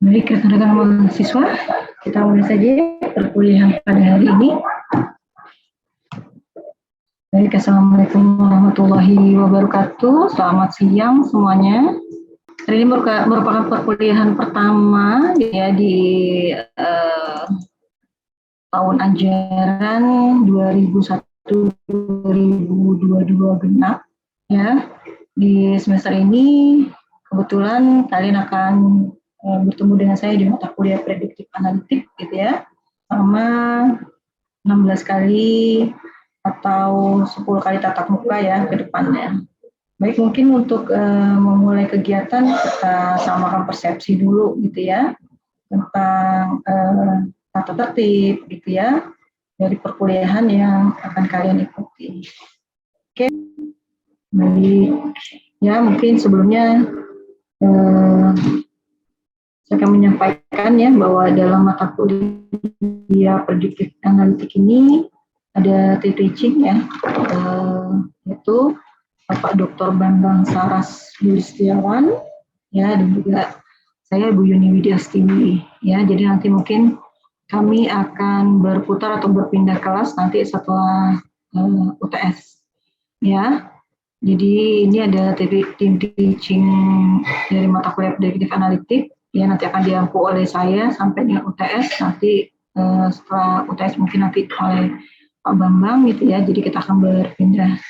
Baik, rekan-rekan mahasiswa, kita mulai saja perkuliahan pada hari ini. Baik, Assalamualaikum warahmatullahi wabarakatuh. Selamat siang semuanya. Hari ini merupakan perkuliahan pertama ya di tahun ajaran 2001-2022 genap ya. Di semester ini kebetulan kalian akan bertemu dengan saya di mata kuliah prediktif analitik gitu ya, sama 16 kali atau 10 kali tatap muka ya ke depannya. Baik, mungkin untuk memulai kegiatan kita samakan persepsi dulu gitu ya tentang tata tertib gitu ya dari perkuliahan yang akan kalian ikuti. Oke, baik ya, mungkin sebelumnya saya akan menyampaikan ya bahwa dalam mata kuliah prediktif analitik ini ada teaching ya, yaitu Bapak Dr. Bambang Saras Yulistiawan ya, dan juga saya Bu Yuni Widiastiwi ya. Jadi nanti mungkin kami akan berputar atau berpindah kelas nanti setelah UTS ya. Jadi ini ada tim teaching dari mata kuliah prediktif analitik ya, nanti akan diampu oleh saya sampai dengan UTS. Nanti setelah UTS mungkin nanti oleh Pak Bambang gitu ya. Jadi kita akan berpindah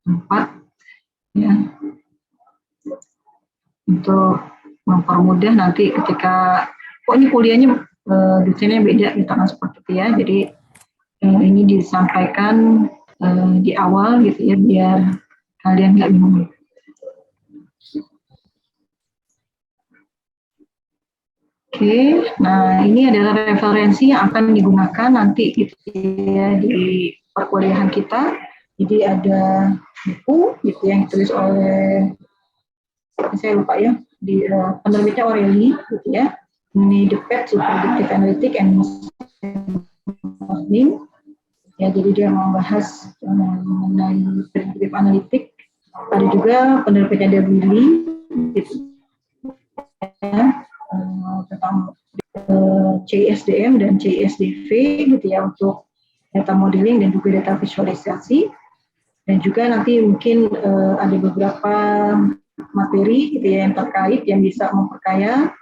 tempat ya untuk mempermudah nanti ketika ini kuliahnya dosennya beda gitu kan, seperti itu ya. Jadi ini disampaikan di awal gitu ya biar kalian nggak bingung. Oke, nah ini adalah referensi yang akan digunakan nanti gitu ya di perkuliahan kita. Jadi ada buku gitu yang ditulis oleh, saya lupa ya, di penerbitnya Aureli gitu ya. Ini The Path to Predictive Analytics and Learning. Ya, jadi dia membahas mengenai prediktif analitik. Ada juga penerbitnya Willy gitu ya, tentang CSDM dan CSDV gitu ya, untuk data modeling dan juga data visualisasi. Dan juga nanti mungkin ada beberapa materi gitu ya yang terkait yang bisa memperkaya.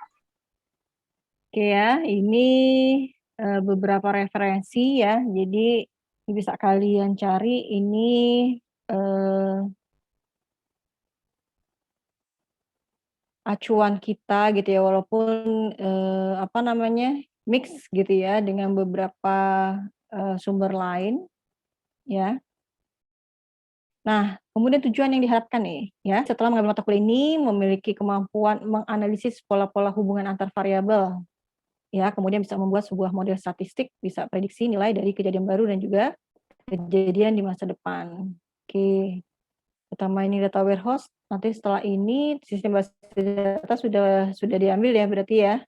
Oke ya, ini beberapa referensi ya. Jadi bisa kalian cari ini acuan kita gitu ya, walaupun apa namanya, mix gitu ya dengan beberapa sumber lain ya. Nah, kemudian tujuan yang diharapkan nih ya, setelah mengambil mata kuliah ini memiliki kemampuan menganalisis pola-pola hubungan antar variabel ya, kemudian bisa membuat sebuah model statistik, bisa prediksi nilai dari kejadian baru dan juga kejadian di masa depan. Oke, pertama ini data warehouse. Nanti setelah ini sistem basis data sudah diambil ya berarti ya.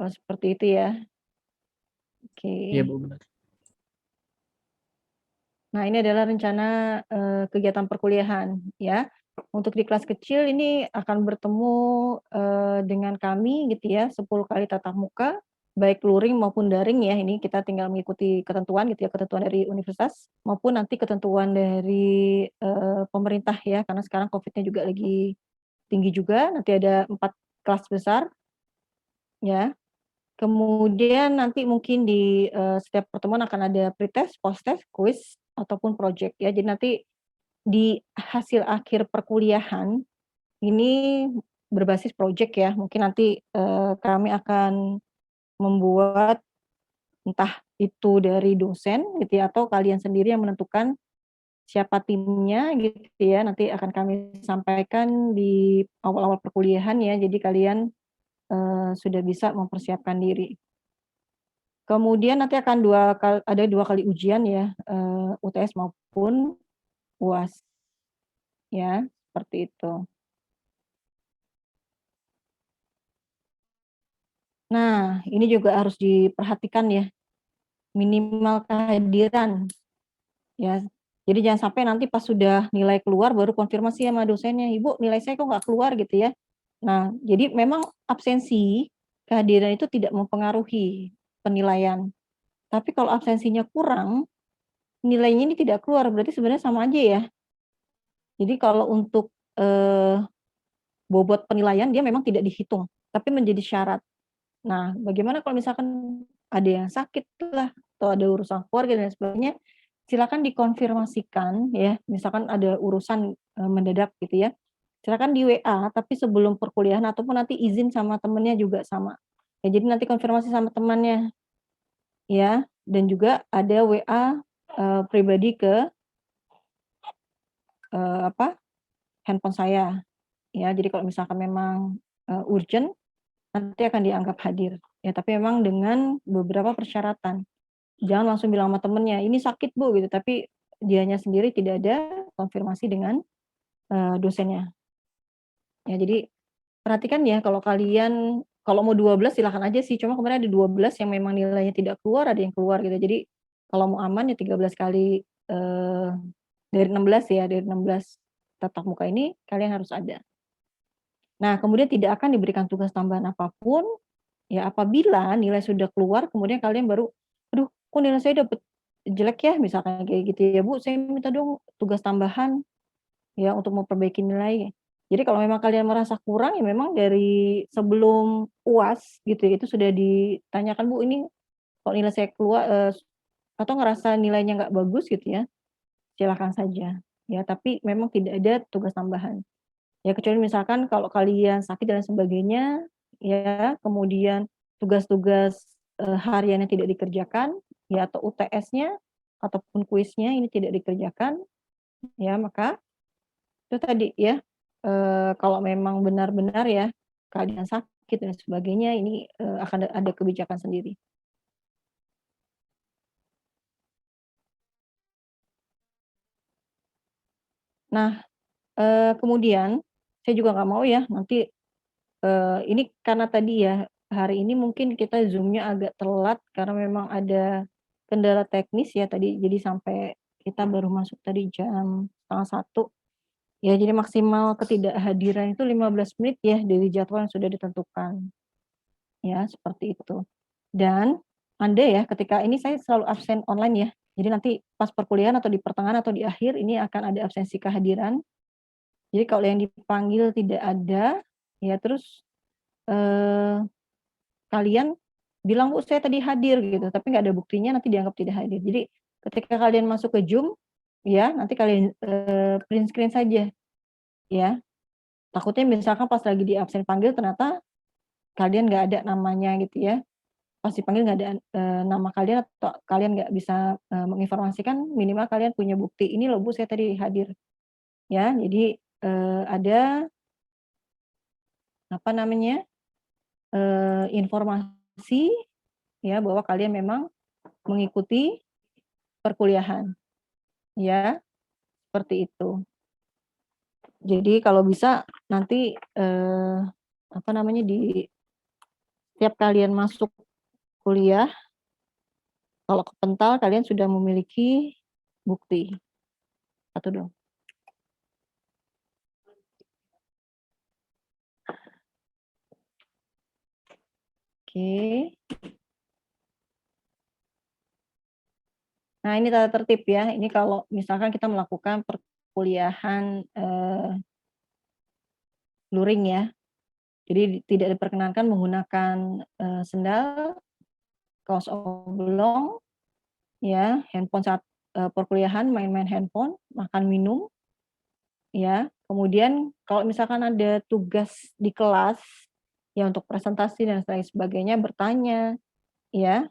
Oh, seperti itu ya. Oke. Iya Bu, benar. Nah, ini adalah rencana kegiatan perkuliahan ya. Untuk di kelas kecil ini akan bertemu dengan kami gitu ya, 10 kali tatap muka, baik luring maupun daring ya. Ini kita tinggal mengikuti ketentuan gitu ya, ketentuan dari universitas maupun nanti ketentuan dari pemerintah ya, karena sekarang COVID-nya juga lagi tinggi juga. Nanti ada 4 kelas besar ya. Kemudian nanti mungkin di setiap pertemuan akan ada pretest, posttest, kuis ataupun project ya. Jadi nanti di hasil akhir perkuliahan ini berbasis project ya. Mungkin nanti kami akan membuat entah itu dari dosen gitu ya, atau kalian sendiri yang menentukan siapa timnya gitu ya. Nanti akan kami sampaikan di awal-awal perkuliahan ya. Jadi kalian sudah bisa mempersiapkan diri. Kemudian nanti akan ada 2 kali ujian ya, UTS maupun UAS. Ya, seperti itu. Nah, ini juga harus diperhatikan ya, minimal kehadiran. Ya, jadi jangan sampai nanti pas sudah nilai keluar baru konfirmasi sama dosennya, "Ibu, nilai saya kok nggak keluar?" gitu ya. Nah, jadi memang absensi, kehadiran itu tidak mempengaruhi penilaian. Tapi kalau absensinya kurang, nilainya ini tidak keluar, berarti sebenarnya sama aja ya. Jadi kalau untuk, bobot penilaian dia memang tidak dihitung, tapi menjadi syarat. Nah, bagaimana kalau misalkan ada yang sakit lah, atau ada urusan keluarga dan sebagainya, silakan dikonfirmasikan ya, misalkan ada urusan, mendadak gitu ya, silakan di WA, tapi sebelum perkuliahan ataupun nanti izin sama temennya juga sama. Ya jadi nanti konfirmasi sama temannya ya, dan juga ada WA, pribadi ke, apa, handphone saya ya. Jadi kalau misalkan memang, urgent, nanti akan dianggap hadir. Ya tapi memang dengan beberapa persyaratan. Jangan langsung bilang sama temennya, "Ini sakit Bu," gitu, tapi dianya sendiri tidak ada konfirmasi dengan, dosennya. Ya jadi perhatikan ya kalau kalian kalau mau 12 silakan aja sih, cuma kemarin ada 12 yang memang nilainya tidak keluar, ada yang keluar gitu. Jadi kalau mau aman ya 13 kali, dari 16 ya, dari 16 tatap muka ini kalian harus ada. Nah kemudian tidak akan diberikan tugas tambahan apapun, ya apabila nilai sudah keluar kemudian kalian baru, "Aduh kok nilai saya dapet jelek ya?" Misalkan kayak gitu ya, "Bu saya minta dong tugas tambahan." Ya, untuk memperbaiki nilai. Jadi kalau memang kalian merasa kurang, ya memang dari sebelum UAS gitu ya, itu sudah ditanyakan, "Bu, ini kok nilai saya keluar," atau ngerasa nilainya nggak bagus gitu ya, silakan saja. Ya, tapi memang tidak ada tugas tambahan. Ya kecuali misalkan kalau kalian sakit dan sebagainya, ya, kemudian tugas-tugas, hariannya tidak dikerjakan, ya atau UTS-nya ataupun kuisnya ini tidak dikerjakan, ya maka itu tadi ya, kalau memang benar-benar ya, keadaan sakit dan sebagainya ini, akan ada kebijakan sendiri. Nah, kemudian saya juga nggak mau ya nanti, ini karena tadi ya, hari ini mungkin kita Zoom-nya agak telat karena memang ada kendala teknis ya tadi, jadi sampai kita baru masuk tadi jam 12:30. Ya jadi maksimal ketidakhadiran itu 15 menit ya dari jadwal yang sudah ditentukan, ya seperti itu. Dan Anda ya ketika ini saya selalu absen online ya. Jadi nanti pas perkuliahan atau di pertengahan atau di akhir ini akan ada absensi kehadiran. Jadi kalau yang dipanggil tidak ada, ya terus, eee, kalian bilang, "Bu saya tadi hadir," gitu, tapi nggak ada buktinya nanti dianggap tidak hadir. Jadi ketika kalian masuk ke Zoom, ya nanti kalian, print screen saja ya. Takutnya misalkan pas lagi di absen panggil ternyata kalian nggak ada namanya gitu ya. Pas dipanggil nggak ada, nama kalian atau kalian nggak bisa, menginformasikan, minimal kalian punya bukti, "Ini loh Bu saya tadi hadir." Ya, jadi, ada, apa namanya, informasi ya bahwa kalian memang mengikuti perkuliahan, ya, seperti itu. Jadi kalau bisa nanti, apa namanya, di setiap kalian masuk kuliah, kalau kepental kalian sudah memiliki bukti. Satu dong. Oke. Nah, ini tata tertib ya. Ini kalau misalkan kita melakukan perkuliahan, luring ya. Jadi tidak diperkenankan menggunakan, sendal, kaos oblong, ya, handphone saat, perkuliahan, main-main handphone, makan, minum, ya. Kemudian kalau misalkan ada tugas di kelas, ya untuk presentasi dan lain sebagainya, bertanya, ya,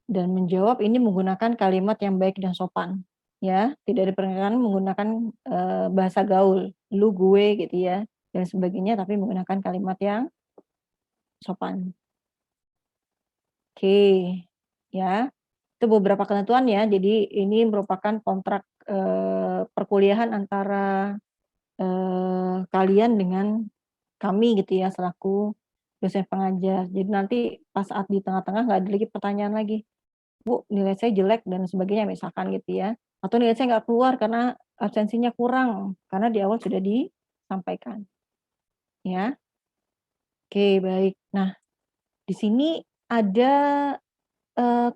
dan menjawab ini menggunakan kalimat yang baik dan sopan. Ya, tidak diperkenankan menggunakan, bahasa gaul, lu, gue gitu ya, dan sebagainya, tapi menggunakan kalimat yang sopan. Oke, ya. Itu beberapa ketentuan ya, jadi ini merupakan kontrak, perkuliahan antara, kalian dengan kami gitu ya, selaku dosen pengajar. Jadi nanti pas saat di tengah-tengah nggak ada lagi pertanyaan lagi, "Bu, nilai saya jelek," dan sebagainya misalkan gitu ya, atau nilai saya nggak keluar karena absensinya kurang, karena di awal sudah disampaikan. ya. Oke, baik. Nah, di sini ada,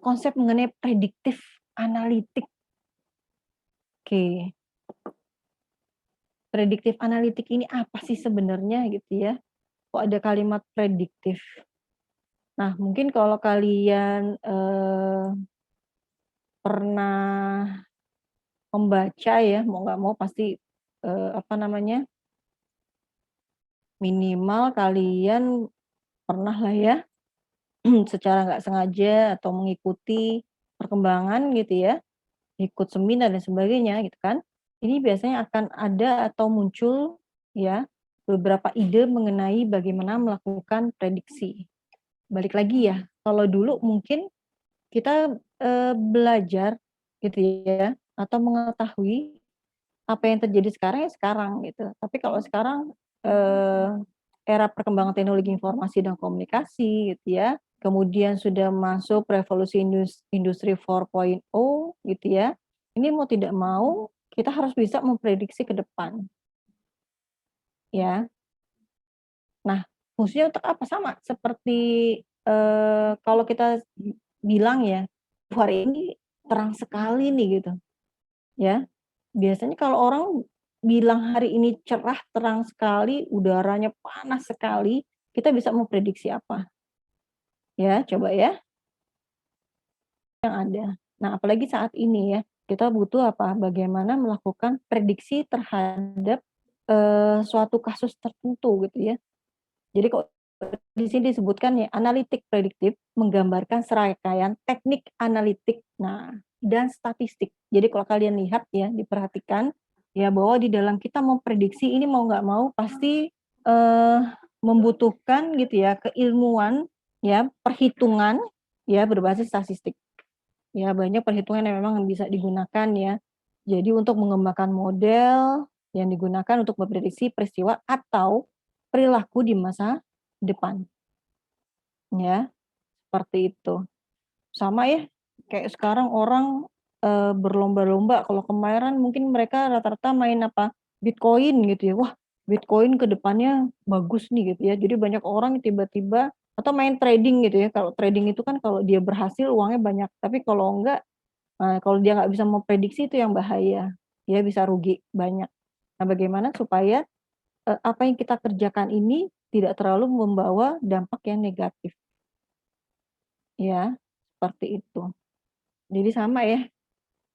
konsep mengenai prediktif analitik. Oke, prediktif analitik ini apa sih sebenarnya gitu ya? Kok ada kalimat prediktif? Nah, mungkin kalau kalian, pernah membaca ya, mau nggak mau pasti, apa namanya, minimal kalian pernah lah ya, secara nggak sengaja atau mengikuti perkembangan gitu ya, ikut seminar dan sebagainya gitu kan. Ini biasanya akan ada atau muncul ya, beberapa ide mengenai bagaimana melakukan prediksi. Balik lagi ya, kalau dulu mungkin kita, belajar gitu ya, atau mengetahui apa yang terjadi sekarang ya sekarang gitu. Tapi kalau sekarang, eee, era perkembangan teknologi informasi dan komunikasi gitu ya, kemudian sudah masuk revolusi industri 4.0 gitu ya, ini mau tidak mau kita harus bisa memprediksi ke depan ya. Nah, fungsinya untuk apa? Sama seperti, kalau kita bilang ya, "Hari ini terang sekali nih," gitu ya. Biasanya kalau orang bilang hari ini cerah, terang sekali, udaranya panas sekali, kita bisa memprediksi apa? Ya, coba ya, yang ada. Nah, apalagi saat ini ya, kita butuh apa? Bagaimana melakukan prediksi terhadap, suatu kasus tertentu gitu ya. Jadi kok di sini disebutkan ya, analitik prediktif menggambarkan serangkaian teknik analitik, nah, dan statistik. Jadi kalau kalian lihat ya, diperhatikan ya bahwa di dalam kita memprediksi ini mau nggak mau pasti, eee, membutuhkan gitu ya, keilmuan ya, perhitungan ya berbasis statistik. Ya banyak perhitungan yang memang bisa digunakan ya. Jadi untuk mengembangkan model yang digunakan untuk memprediksi peristiwa atau perilaku di masa depan, ya, seperti itu. Sama ya, kayak sekarang orang, berlomba-lomba, kalau kemarin mungkin mereka rata-rata main apa, Bitcoin gitu ya, wah Bitcoin ke depannya bagus nih gitu ya. Jadi banyak orang tiba-tiba atau main trading gitu ya, kalau trading itu kan kalau dia berhasil uangnya banyak, tapi kalau enggak, kalau dia nggak bisa memprediksi itu yang bahaya, dia bisa rugi banyak. Nah bagaimana supaya, apa yang kita kerjakan ini tidak terlalu membawa dampak yang negatif. Ya, seperti itu. Jadi sama ya,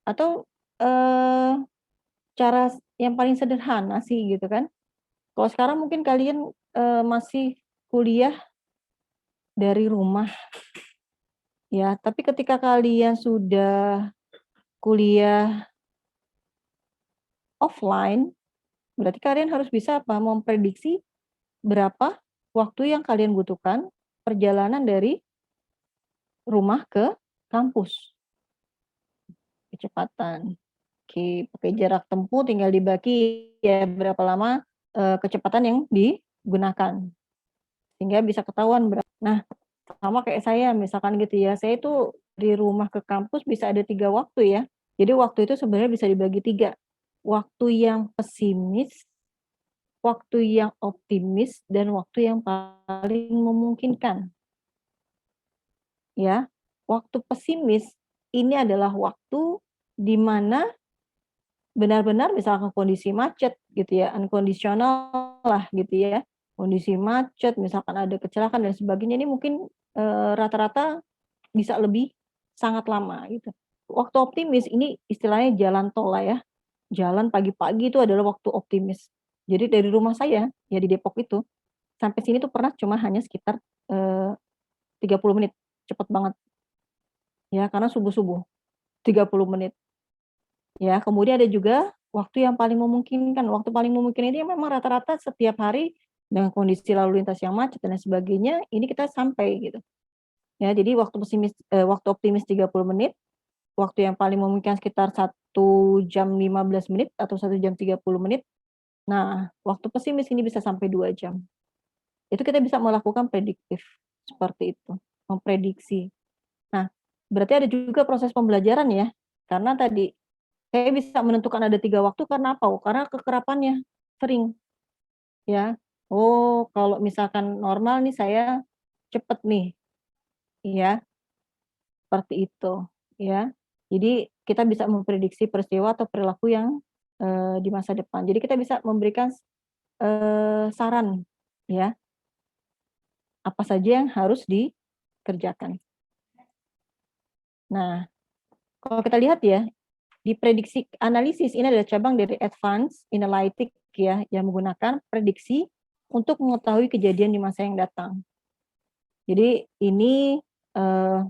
atau, eee, cara yang paling sederhana sih gitu kan, kalau sekarang mungkin kalian, masih kuliah dari rumah ya, tapi ketika kalian sudah kuliah offline, berarti kalian harus bisa apa, memprediksi berapa waktu yang kalian butuhkan perjalanan dari rumah ke kampus, kecepatan. Oke, pakai jarak tempuh tinggal dibagi ya berapa lama, kecepatan yang digunakan, sehingga bisa ketahuan nah, sama kayak saya misalkan gitu ya, saya itu di rumah ke kampus bisa ada 3 waktu ya. Jadi waktu itu sebenarnya bisa dibagi 3, waktu yang pesimis, waktu yang optimis, dan waktu yang paling memungkinkan, ya. Waktu pesimis ini adalah waktu di mana benar-benar misalkan kondisi macet gitu ya, unkondisional lah gitu ya, kondisi macet, misalkan ada kecelakaan dan sebagainya ini mungkin, rata-rata bisa lebih sangat lama gitu. Waktu optimis ini istilahnya jalan tol lah ya, jalan pagi-pagi itu adalah waktu optimis. Jadi dari rumah saya, ya di Depok itu, sampai sini tuh pernah cuma hanya sekitar, eee, 30 menit, cepet banget ya karena subuh-subuh, 30 menit. Ya, kemudian ada juga waktu yang paling memungkinkan. Waktu paling memungkinkan ini memang rata-rata setiap hari dengan kondisi lalu lintas yang macet dan lain sebagainya, ini kita sampai gitu. Ya, jadi waktu optimis 30 menit, waktu yang paling memungkinkan sekitar 1 jam 15 menit atau 1 jam 30 menit. Nah, waktu pesimis ini bisa sampai 2 jam. Itu kita bisa melakukan prediktif, seperti itu, memprediksi. Nah, berarti ada juga proses pembelajaran ya, karena tadi saya bisa menentukan ada 3 waktu karena apa? Oh, karena kekerapannya sering, ya. Oh, kalau misalkan normal nih saya cepet nih, ya, seperti itu, ya. Jadi kita bisa memprediksi peristiwa atau perilaku yang, di masa depan. Jadi kita bisa memberikan saran, ya, apa saja yang harus dikerjakan. Nah, kalau kita lihat ya, di prediksi analisis ini adalah cabang dari advance analytic ya, yang menggunakan prediksi untuk mengetahui kejadian di masa yang datang. Jadi ini, eee,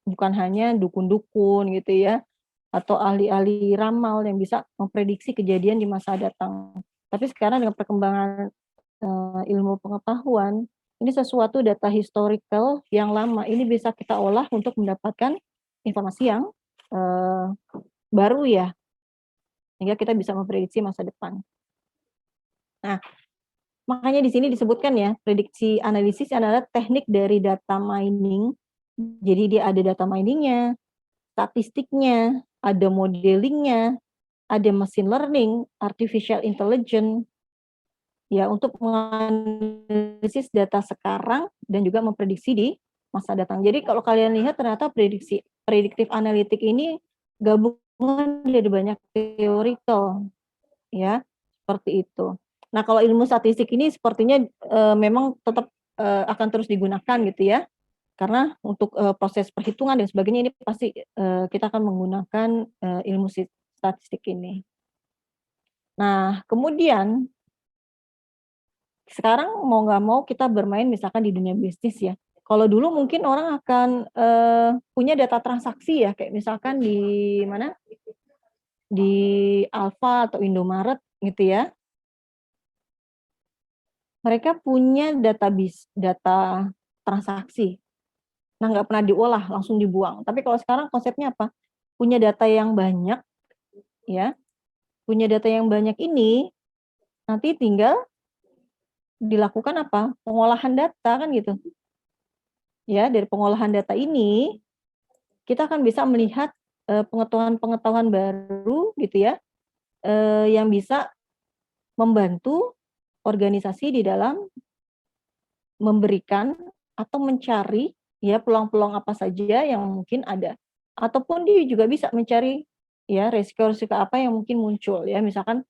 bukan hanya dukun-dukun gitu ya, atau ahli-ahli ramal yang bisa memprediksi kejadian di masa datang. Tapi sekarang dengan perkembangan, ilmu pengetahuan, ini sesuatu data historical yang lama, ini bisa kita olah untuk mendapatkan informasi yang, eee, baru ya, sehingga kita bisa memprediksi masa depan. Nah, makanya di sini disebutkan ya, prediksi analisis adalah teknik dari data mining. Jadi dia ada data mining-nya, statistiknya, ada modeling-nya, ada machine learning, artificial intelligence, ya untuk menganalisis data sekarang dan juga memprediksi di masa datang. Jadi kalau kalian lihat ternyata prediktif analitik ini gabungan dari banyak theoretical ya, seperti itu. Nah, kalau ilmu statistik ini sepertinya, memang tetap, akan terus digunakan gitu ya, karena untuk, proses perhitungan dan sebagainya ini pasti, kita akan menggunakan, ilmu statistik ini. Nah, kemudian sekarang mau nggak mau kita bermain misalkan di dunia bisnis ya. Kalau dulu mungkin orang akan, punya data transaksi ya, kayak misalkan di mana, di Alfa atau Indomaret gitu ya, mereka punya data transaksi. Nah, nggak pernah diolah, langsung dibuang. Tapi kalau sekarang konsepnya apa? Punya data yang banyak ya, punya data yang banyak ini, nanti tinggal dilakukan apa, pengolahan data kan gitu. Ya, dari pengolahan data ini, kita akan bisa melihat, pengetahuan-pengetahuan baru gitu ya, yang bisa membantu organisasi di dalam memberikan atau mencari ya peluang-peluang apa saja yang mungkin ada. Ataupun dia juga bisa mencari ya resiko-resiko apa yang mungkin muncul ya, misalkan,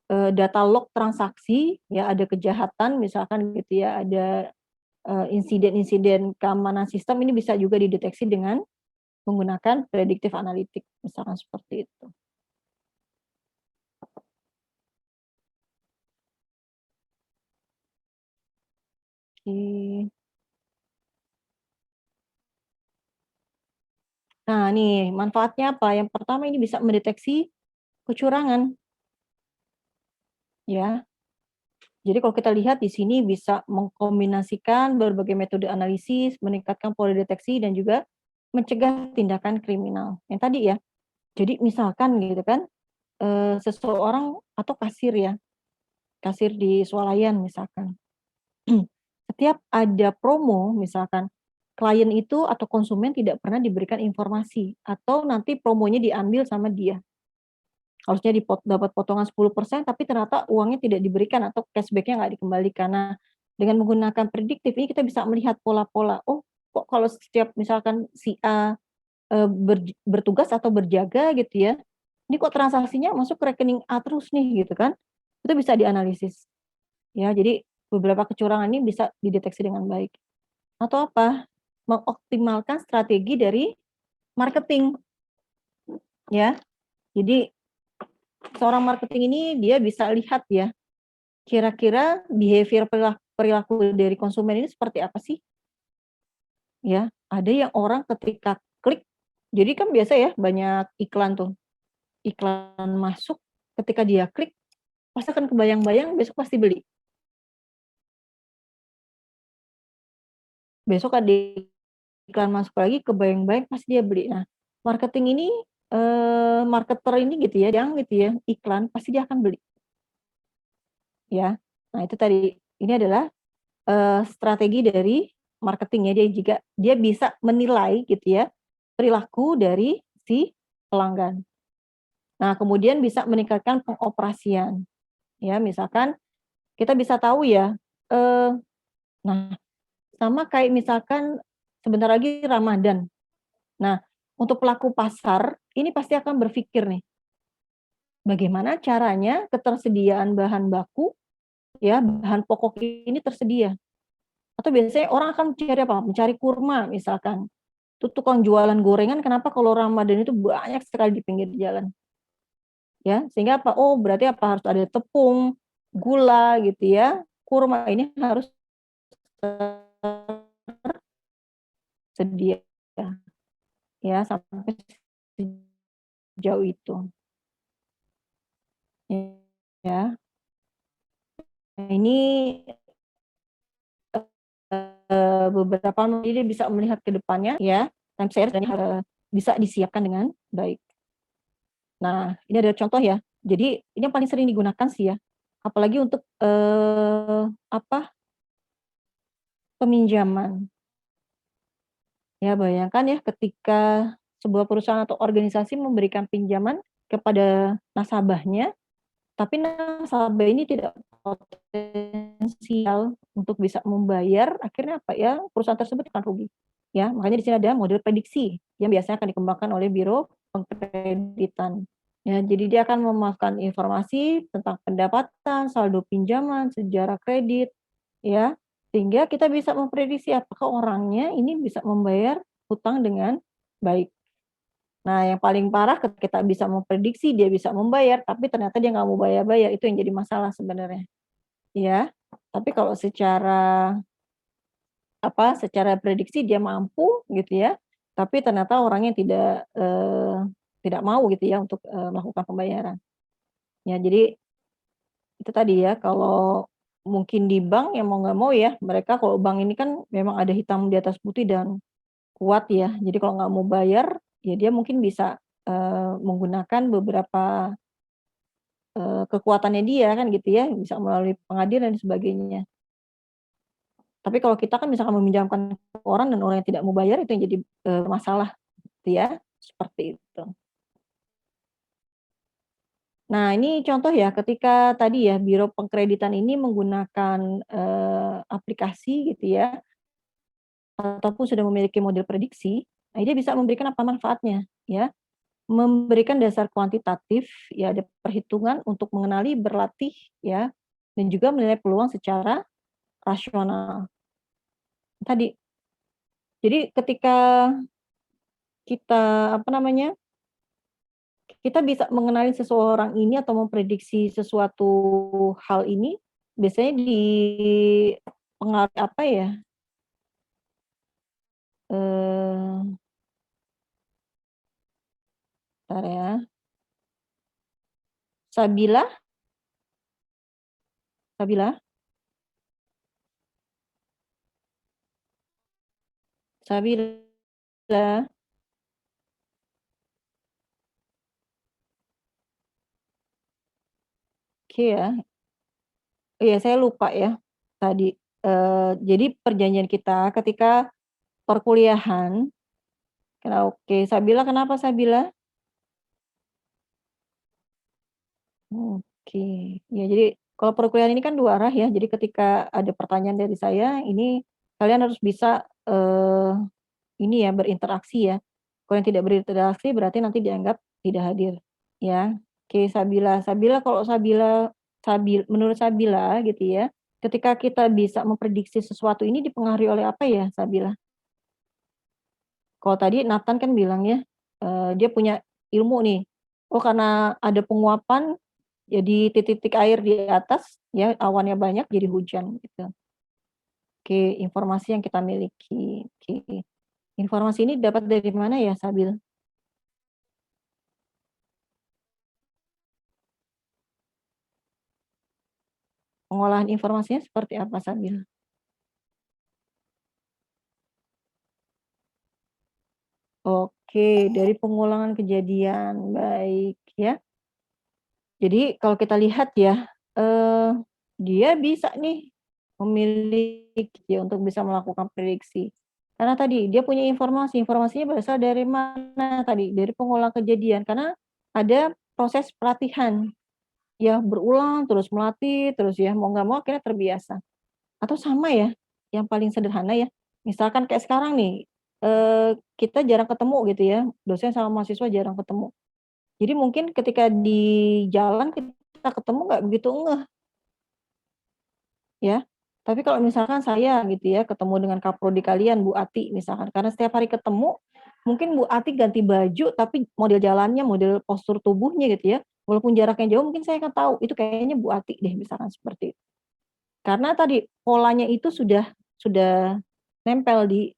data log transaksi ya ada kejahatan misalkan gitu ya, ada, insiden-insiden keamanan sistem ini bisa juga dideteksi dengan menggunakan predictive analytic misalkan seperti itu. Oke. Nah nih manfaatnya apa? Yang pertama ini bisa mendeteksi kecurangan ya. Jadi kalau kita lihat di sini bisa mengkombinasikan berbagai metode analisis, meningkatkan pola deteksi dan juga mencegah tindakan kriminal. Yang tadi ya. Jadi misalkan gitu kan, seseorang atau kasir ya, kasir di swalayan misalkan. Setiap ada promo misalkan, klien itu atau konsumen tidak pernah diberikan informasi atau nanti promonya diambil sama dia. Harusnya dapat potongan 10% tapi ternyata uangnya tidak diberikan atau cashback-nya nggak dikembalikan. Nah, dengan menggunakan prediktif ini kita bisa melihat pola-pola, oh kok kalau setiap misalkan si A, bertugas atau berjaga gitu ya, ini kok transaksinya masuk ke rekening A terus nih gitu kan, itu bisa dianalisis. Ya, jadi beberapa kecurangan ini bisa dideteksi dengan baik. Atau apa, mengoptimalkan strategi dari marketing, ya. Jadi seorang marketing ini dia bisa lihat ya, kira-kira behavior perilaku dari konsumen ini seperti apa sih, ya. Ada yang orang ketika klik jadi kan biasa ya banyak iklan tuh, iklan masuk, ketika dia klik, pasti akan kebayang-bayang besok pasti beli. Besok ada iklan masuk lagi kebayang-bayang pasti dia beli. Nah, marketing ini, marketer ini gitu ya, yang gitu ya, iklan pasti dia akan beli, ya. Nah itu tadi, ini adalah, strategi dari marketing ya, dia bisa menilai gitu ya, perilaku dari si pelanggan. Nah kemudian bisa meningkatkan pengoperasian, ya misalkan kita bisa tahu ya, eee, nah sama kayak misalkan sebentar lagi Ramadan. Nah, untuk pelaku pasar ini pasti akan berpikir nih, bagaimana caranya ketersediaan bahan baku, ya, bahan pokok ini tersedia. Atau biasanya orang akan mencari apa? Mencari kurma misalkan. Tuh tukang jualan gorengan kenapa kalau Ramadan itu banyak sekali di pinggir jalan, ya. Sehingga apa? Oh, berarti apa? Harus ada tepung, gula gitu ya, kurma ini harus tersedia ya, sampai sejauh itu, ya. Nah ini, beberapa jadi bisa melihat ke depannya ya, time share dan bisa disiapkan dengan baik. Nah, ini ada contoh ya. Jadi ini yang paling sering digunakan sih ya, apalagi untuk, apa, peminjaman. Ya bayangkan ya ketika sebuah perusahaan atau organisasi memberikan pinjaman kepada nasabahnya, tapi nasabah ini tidak potensial untuk bisa membayar, akhirnya apa ya, perusahaan tersebut akan rugi. Ya, makanya di sini ada model prediksi yang biasanya akan dikembangkan oleh biro pengkreditan. Ya, jadi dia akan memaparkan informasi tentang pendapatan, saldo pinjaman, sejarah kredit, ya, sehingga kita bisa memprediksi apakah orangnya ini bisa membayar hutang dengan baik. Nah, yang paling parah ketika kita bisa memprediksi dia bisa membayar, tapi ternyata dia nggak mau bayar-bayar, itu yang jadi masalah sebenarnya, ya. Tapi kalau secara apa, secara prediksi dia mampu gitu ya, tapi ternyata orangnya tidak mau gitu ya untuk, melakukan pembayaran. Ya jadi itu tadi ya, kalau mungkin di bank ya mau nggak mau ya, mereka kalau bank ini kan memang ada hitam di atas putih dan kuat ya. Jadi kalau nggak mau bayar, ya dia mungkin bisa, menggunakan beberapa, kekuatannya dia kan gitu ya, bisa melalui pengadilan dan sebagainya. Tapi kalau kita kan misalkan meminjamkan ke orang dan orang yang tidak mau bayar itu yang jadi, masalah gitu ya, seperti itu. Nah ini contoh ya ketika tadi ya biro pengkreditan ini menggunakan, aplikasi gitu ya, ataupun sudah memiliki model prediksi, nah dia bisa memberikan apa manfaatnya ya, memberikan dasar kuantitatif ya, ada perhitungan untuk mengenali, berlatih ya, dan juga menilai peluang secara rasional. Tadi, jadi ketika kita apa namanya, kita bisa mengenali seseorang ini atau memprediksi sesuatu hal ini, biasanya dipengaruhi apa ya, eee, bentar ya, Sabila Sabila Sabila, oke ya, iya saya lupa ya tadi, jadi perjanjian kita ketika perkuliahan oke, Sabila kenapa Sabila? Oke, ya jadi kalau perkuliahan ini kan 2 arah ya, jadi ketika ada pertanyaan dari saya, ini kalian harus bisa, ini ya berinteraksi ya. Kalau yang tidak berinteraksi berarti nanti dianggap tidak hadir, ya. Oke Sabila, Sabila kalau menurut Sabila gitu ya, ketika kita bisa memprediksi sesuatu ini dipengaruhi oleh apa ya Sabila? Kalau tadi Nathan kan bilang ya, dia punya ilmu nih, oh karena ada penguapan, jadi titik-titik air di atas ya, awannya banyak jadi hujan gitu. Oke, informasi yang kita miliki, oke. Informasi ini dapat dari mana ya Sabil? Pengolahan informasinya seperti apa Sabil? Oke, dari pengulangan kejadian, baik ya. Jadi kalau kita lihat ya, eee, dia bisa nih memiliki ya untuk bisa melakukan prediksi. Karena tadi dia punya informasi, informasinya berasal dari mana tadi? Dari pengulang kejadian, karena ada proses pelatihan ya berulang, terus melatih, terus ya mau nggak mau akhirnya terbiasa. Atau sama ya, yang paling sederhana ya, misalkan kayak sekarang nih, kita jarang ketemu gitu ya, dosen sama mahasiswa jarang ketemu. Jadi mungkin ketika di jalan kita ketemu nggak begitu ngeh ya. Tapi kalau misalkan saya gitu ya, ketemu dengan kaprodi kalian, Bu Ati misalkan, karena setiap hari ketemu, mungkin Bu Ati ganti baju, tapi model jalannya, model postur tubuhnya gitu ya, walaupun jaraknya jauh mungkin saya akan tahu, itu kayaknya Bu Ati deh, misalkan seperti itu. Karena tadi polanya itu sudah nempel di,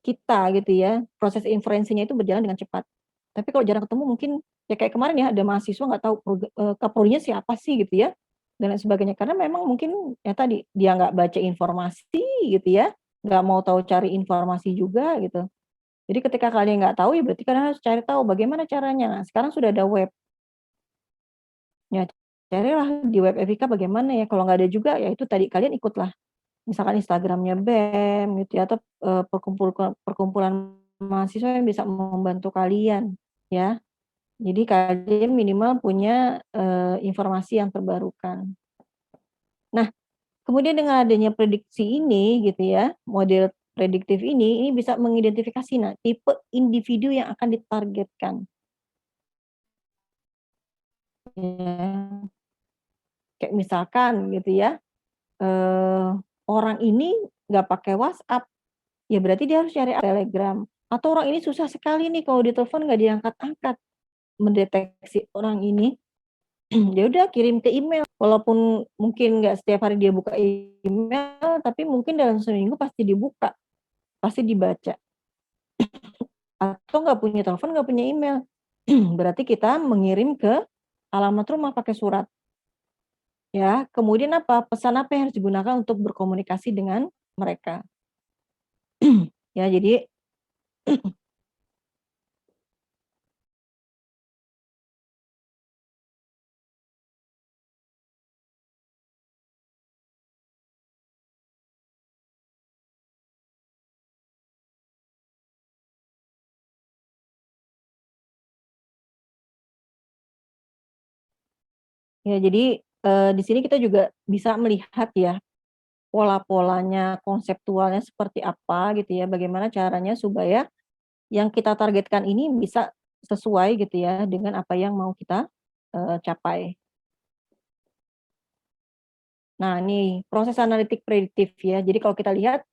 kita gitu ya, proses inferensinya itu berjalan dengan cepat. Tapi kalau jarang ketemu mungkin ya kayak kemarin ya, ada mahasiswa nggak tahu kaprodinya siapa sih gitu ya, dan lain sebagainya. Karena memang mungkin ya tadi, dia nggak baca informasi gitu ya, nggak mau tahu cari informasi juga gitu. Jadi ketika kalian nggak tahu ya berarti kalian harus cari tahu bagaimana caranya. Nah, sekarang sudah ada web, ya carilah di web Evika bagaimana ya, kalau nggak ada juga ya itu tadi kalian ikutlah misalkan Instagram-nya BEM gitu ya, atau perkumpulan mahasiswa yang bisa membantu kalian ya. Jadi kalian minimal punya informasi yang terbarukan. Nah, kemudian dengan adanya prediksi ini gitu ya, model prediktif ini bisa mengidentifikasi tipe individu yang akan ditargetkan. Ya. Kayak misalkan gitu ya, eh, orang ini nggak pakai WhatsApp, ya berarti dia harus cari Telegram. Atau orang ini susah sekali nih kalau ditelepon nggak diangkat-angkat. Mendeteksi orang ini, ya udah kirim ke email. Walaupun mungkin nggak setiap hari dia buka email, tapi mungkin dalam seminggu pasti dibuka, pasti dibaca. Atau nggak punya telepon, nggak punya email. Berarti kita mengirim ke alamat rumah pakai surat. Ya, kemudian apa? Pesan apa yang harus digunakan untuk berkomunikasi dengan mereka? Ya, jadi di sini kita juga bisa melihat ya pola-polanya, konseptualnya seperti apa gitu ya, bagaimana caranya supaya yang kita targetkan ini bisa sesuai gitu ya dengan apa yang mau kita capai. Nah, nih proses analitik prediktif ya. Jadi kalau kita lihat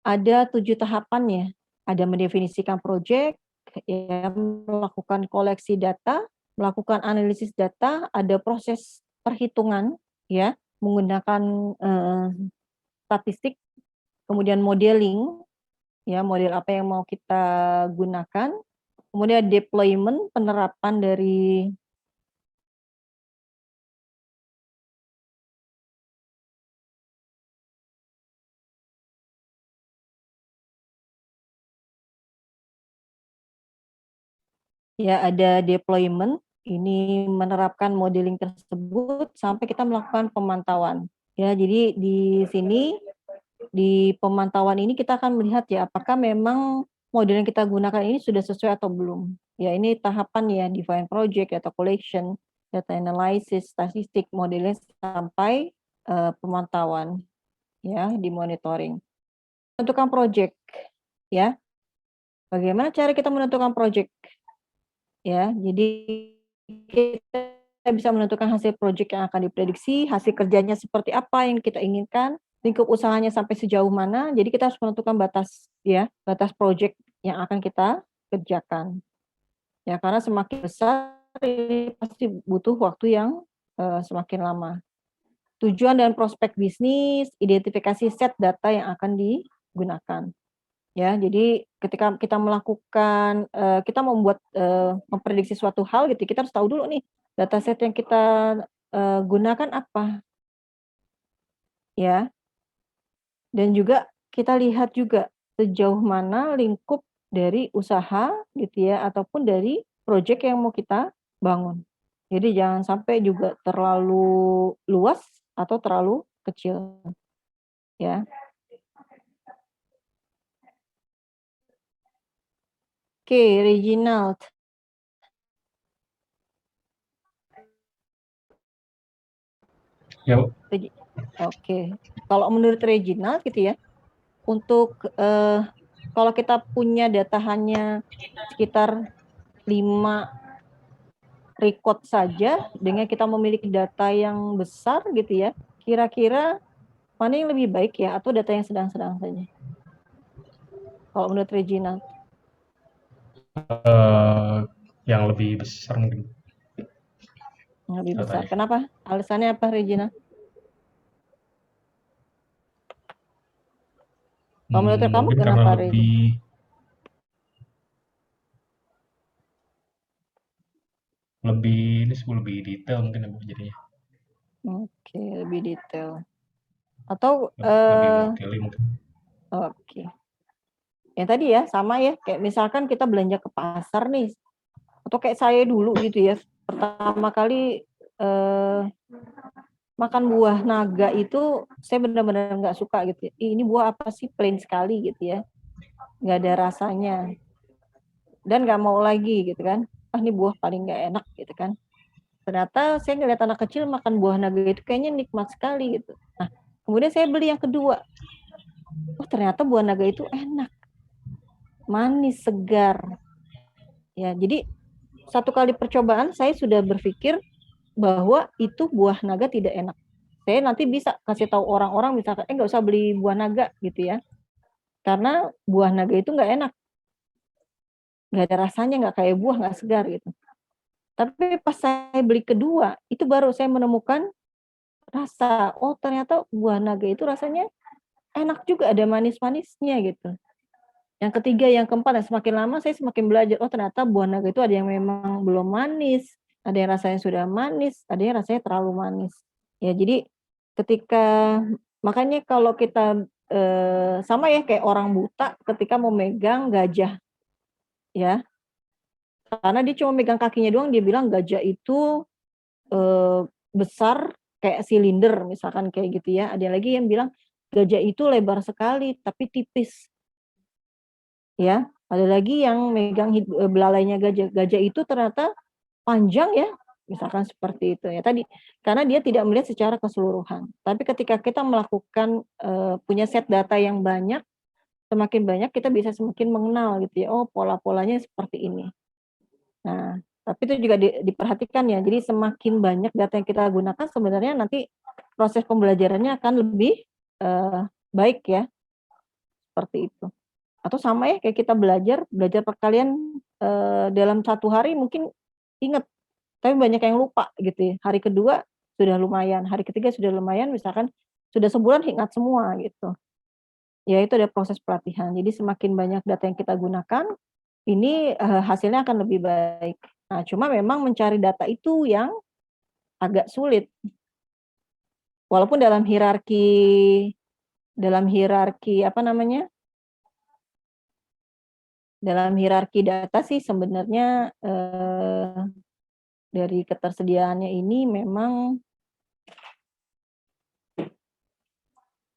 ada 7 tahapannya. Ada mendefinisikan proyek, ya, melakukan koleksi data, melakukan analisis data, ada proses perhitungan ya, menggunakan statistik, kemudian modeling, ya model apa yang mau kita gunakan, kemudian deployment, penerapan dari ya ada deployment, ini menerapkan modeling tersebut sampai kita melakukan pemantauan. Ya, jadi di sini di pemantauan ini kita akan melihat ya apakah memang model yang kita gunakan ini sudah sesuai atau belum. Ya, ini tahapan ya define project, data collection, data analysis, statistik, modelnya sampai pemantauan ya di monitoring. Menentukan project ya. Bagaimana cara kita menentukan project? Ya, jadi kita bisa menentukan hasil proyek yang akan diprediksi, hasil kerjanya seperti apa yang kita inginkan, lingkup usahanya sampai sejauh mana. Jadi kita harus menentukan batas ya, batas proyek yang akan kita kerjakan. Ya, karena semakin besar ini pasti butuh waktu yang semakin lama. Tujuan dan prospek bisnis, identifikasi set data yang akan digunakan. Ya, jadi ketika kita melakukan, kita membuat, memprediksi suatu hal gitu, kita harus tahu dulu nih, dataset yang kita, gunakan apa, ya. Dan juga kita lihat juga sejauh mana lingkup dari usaha gitu ya, ataupun dari project yang mau kita bangun. Jadi jangan sampai juga terlalu luas atau terlalu kecil, ya. Oke, Reginald. Ya, Bu. Oke. Kalau menurut Regina gitu ya, untuk kalau kita punya data hanya sekitar 5 record saja dengan kita memiliki data yang besar gitu ya, kira-kira mana yang lebih baik ya, atau data yang sedang-sedang saja? Kalau menurut Regina. Yang lebih besar mungkin Yang lebih besar. datanya. Kenapa? Alasannya apa, Regina? Kalau menurut kamu Mungkin karena kenapa, Regina? lebih ini sih lebih detail mungkin ya Bu jadinya. Oke, lebih detail. Atau Lebih mewakili mungkin. oke. Yang tadi ya sama ya, kayak misalkan kita belanja ke pasar nih, atau kayak saya dulu gitu ya, pertama kali makan buah naga itu saya benar-benar nggak suka gitu. Ini buah apa sih, plain sekali gitu ya, nggak ada rasanya dan nggak mau lagi gitu kan. Ah, ini buah paling nggak enak gitu kan. Ternyata saya ngeliat anak kecil makan buah naga itu kayaknya nikmat sekali gitu. Nah, kemudian saya beli yang kedua. Oh, ternyata buah naga itu enak, manis, segar. Ya, jadi satu kali percobaan saya sudah berpikir bahwa itu buah naga tidak enak. Saya nanti bisa kasih tahu orang-orang misalkan, nggak usah beli buah naga gitu ya. Karena buah naga itu nggak enak, nggak ada rasanya, nggak kayak buah, nggak segar gitu. Tapi pas saya beli kedua, itu baru saya menemukan rasa, oh ternyata buah naga itu rasanya enak juga, ada manis-manisnya gitu. Yang ketiga, yang keempat, dan semakin lama saya semakin belajar, oh ternyata buah naga itu ada yang memang belum manis, ada yang rasanya sudah manis, ada yang rasanya terlalu manis. Ya, jadi ketika makanya kalau kita sama ya kayak orang buta ketika memegang gajah ya, karena dia cuma megang kakinya doang, dia bilang gajah itu besar kayak silinder misalkan kayak gitu ya. Ada lagi yang bilang gajah itu lebar sekali tapi tipis ya. Ada lagi yang megang belalainya gajah. Gajah itu ternyata panjang ya, misalkan seperti itu ya tadi. Karena dia tidak melihat secara keseluruhan. Tapi ketika kita melakukan punya set data yang banyak, semakin banyak kita bisa semakin mengenal gitu ya. Oh, pola-polanya seperti ini. Nah, tapi itu juga diperhatikan ya. Jadi semakin banyak data yang kita gunakan sebenarnya nanti proses pembelajarannya akan lebih baik ya, seperti itu. Atau sama ya kayak kita belajar perkalian dalam 1 hari mungkin ingat, tapi banyak yang lupa gitu ya. Hari kedua sudah lumayan, hari ketiga sudah lumayan, misalkan sudah sebulan ingat semua gitu. Ya itu ada proses pelatihan. Jadi semakin banyak data yang kita gunakan, ini hasilnya akan lebih baik. Nah, cuma memang mencari data itu yang agak sulit. Walaupun dalam hierarki apa namanya? Dalam hierarki data sih sebenarnya dari ketersediaannya ini memang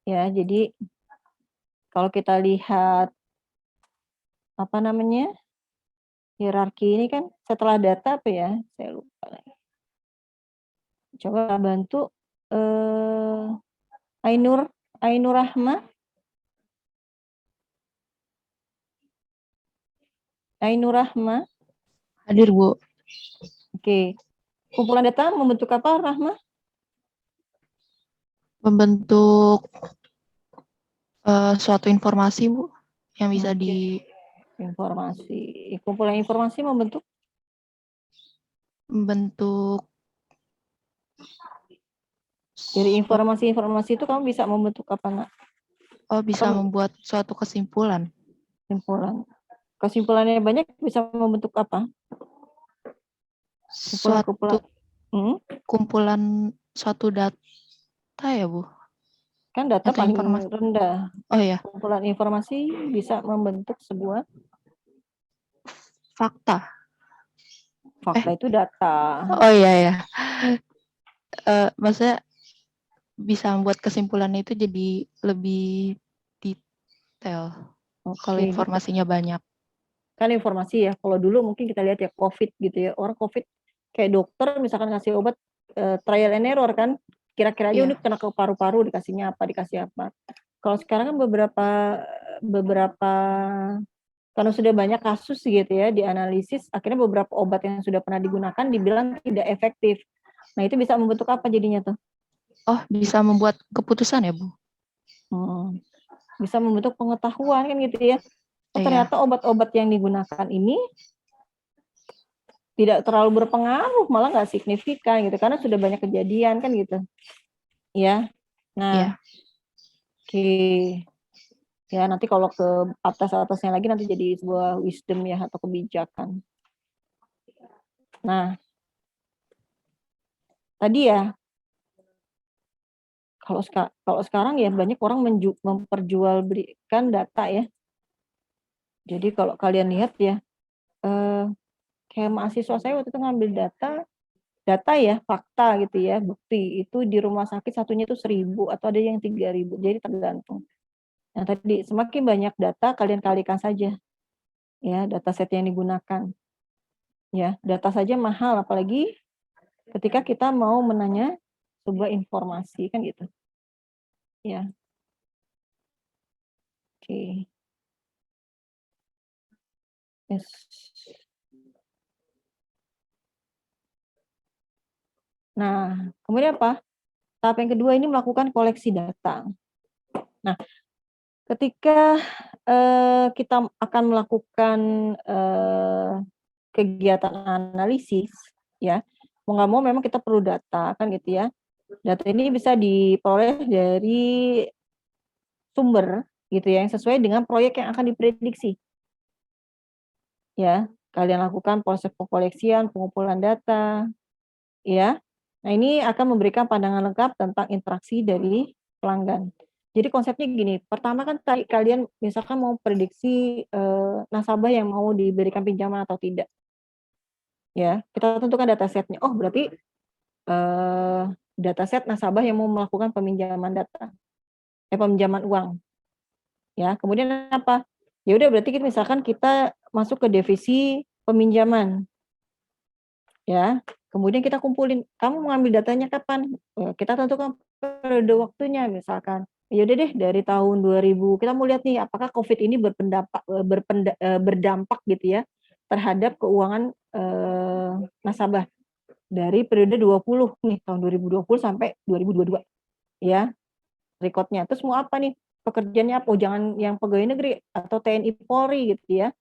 ya, jadi kalau kita lihat apa namanya? Hierarki ini kan setelah data apa ya? Saya lupa lagi. Coba bantu Ainur Ainur Rahma. Ainur Rahma. Hadir, Bu. Oke. Kumpulan data membentuk apa, Rahma? Membentuk suatu informasi, Bu, yang bisa Oke. Informasi. Kumpulan informasi membentuk dari informasi-informasi itu kamu bisa membentuk apa, Nak? bisa Atau membuat suatu kesimpulan. kesimpulan. Kesimpulannya banyak bisa membentuk apa? Kumpulan-kumpulan. Kumpulan suatu data ya, Bu? Kan data Data paling informasi. rendah. Oh ya. Kumpulan informasi bisa membentuk sebuah fakta. Fakta itu data. Oh iya ya. Maksudnya bisa membuat kesimpulannya itu jadi lebih detail. Kalau informasinya banyak. Kan informasi ya. Kalau dulu mungkin kita lihat ya COVID gitu ya. Orang COVID kayak dokter misalkan ngasih obat trial and error kan. kira-kira aja Iya. udah kena ke paru-paru dikasih apa. Kalau sekarang kan beberapa karena sudah banyak kasus gitu ya dianalisis, akhirnya beberapa obat yang sudah pernah digunakan dibilang tidak efektif. Nah itu bisa membentuk apa jadinya tuh? Oh, bisa membuat keputusan ya, Bu? Bisa membentuk pengetahuan kan gitu ya. Oh, Iya. ternyata obat-obat yang digunakan ini tidak terlalu berpengaruh, malah nggak signifikan gitu, karena sudah banyak kejadian kan gitu. Ya, nah, Iya. oke. Ya, nanti kalau ke atas-atasnya lagi nanti jadi sebuah wisdom ya atau kebijakan. Nah, tadi ya, kalau sekarang ya banyak orang memperjualbelikan data ya. Jadi kalau kalian lihat ya, kayak mahasiswa saya waktu itu ngambil data ya, fakta gitu ya, bukti itu di rumah sakit satunya itu 1.000 atau ada yang 3.000, jadi tergantung. Nah tadi semakin banyak data kalian kalikan saja ya dataset yang digunakan. Ya, data saja mahal apalagi ketika kita mau menanya sebuah informasi kan gitu. Ya. Oke. Yes. Nah, kemudian apa? Tahap yang kedua ini melakukan koleksi data. Nah, ketika kita akan melakukan kegiatan analisis, ya, mau nggak mau memang kita perlu data, kan gitu ya. Data ini bisa diperoleh dari sumber, gitu ya, yang sesuai dengan proyek yang akan diprediksi. Ya, kalian lakukan proses pengkoleksian, pengumpulan data, ya. Nah, ini akan memberikan pandangan lengkap tentang interaksi dari pelanggan. Jadi konsepnya gini, pertama kan tadi kalian misalkan mau prediksi nasabah yang mau diberikan pinjaman atau tidak. Ya, kita tentukan datasetnya. Oh, berarti dataset nasabah yang mau melakukan peminjaman uang. Ya, kemudian apa? Ya udah berarti misalkan kita masuk ke divisi peminjaman. Ya, kemudian kita kumpulin, kamu mengambil datanya kapan? Kita tentukan periode waktunya misalkan. Ya udah deh dari tahun 2000 kita mau lihat nih apakah Covid ini berdampak gitu ya terhadap keuangan nasabah dari periode 20 nih tahun 2020 sampai 2022 ya rekodnya. Terus mau apa nih pekerjaannya apa? Oh, jangan yang pegawai negeri atau TNI Polri gitu ya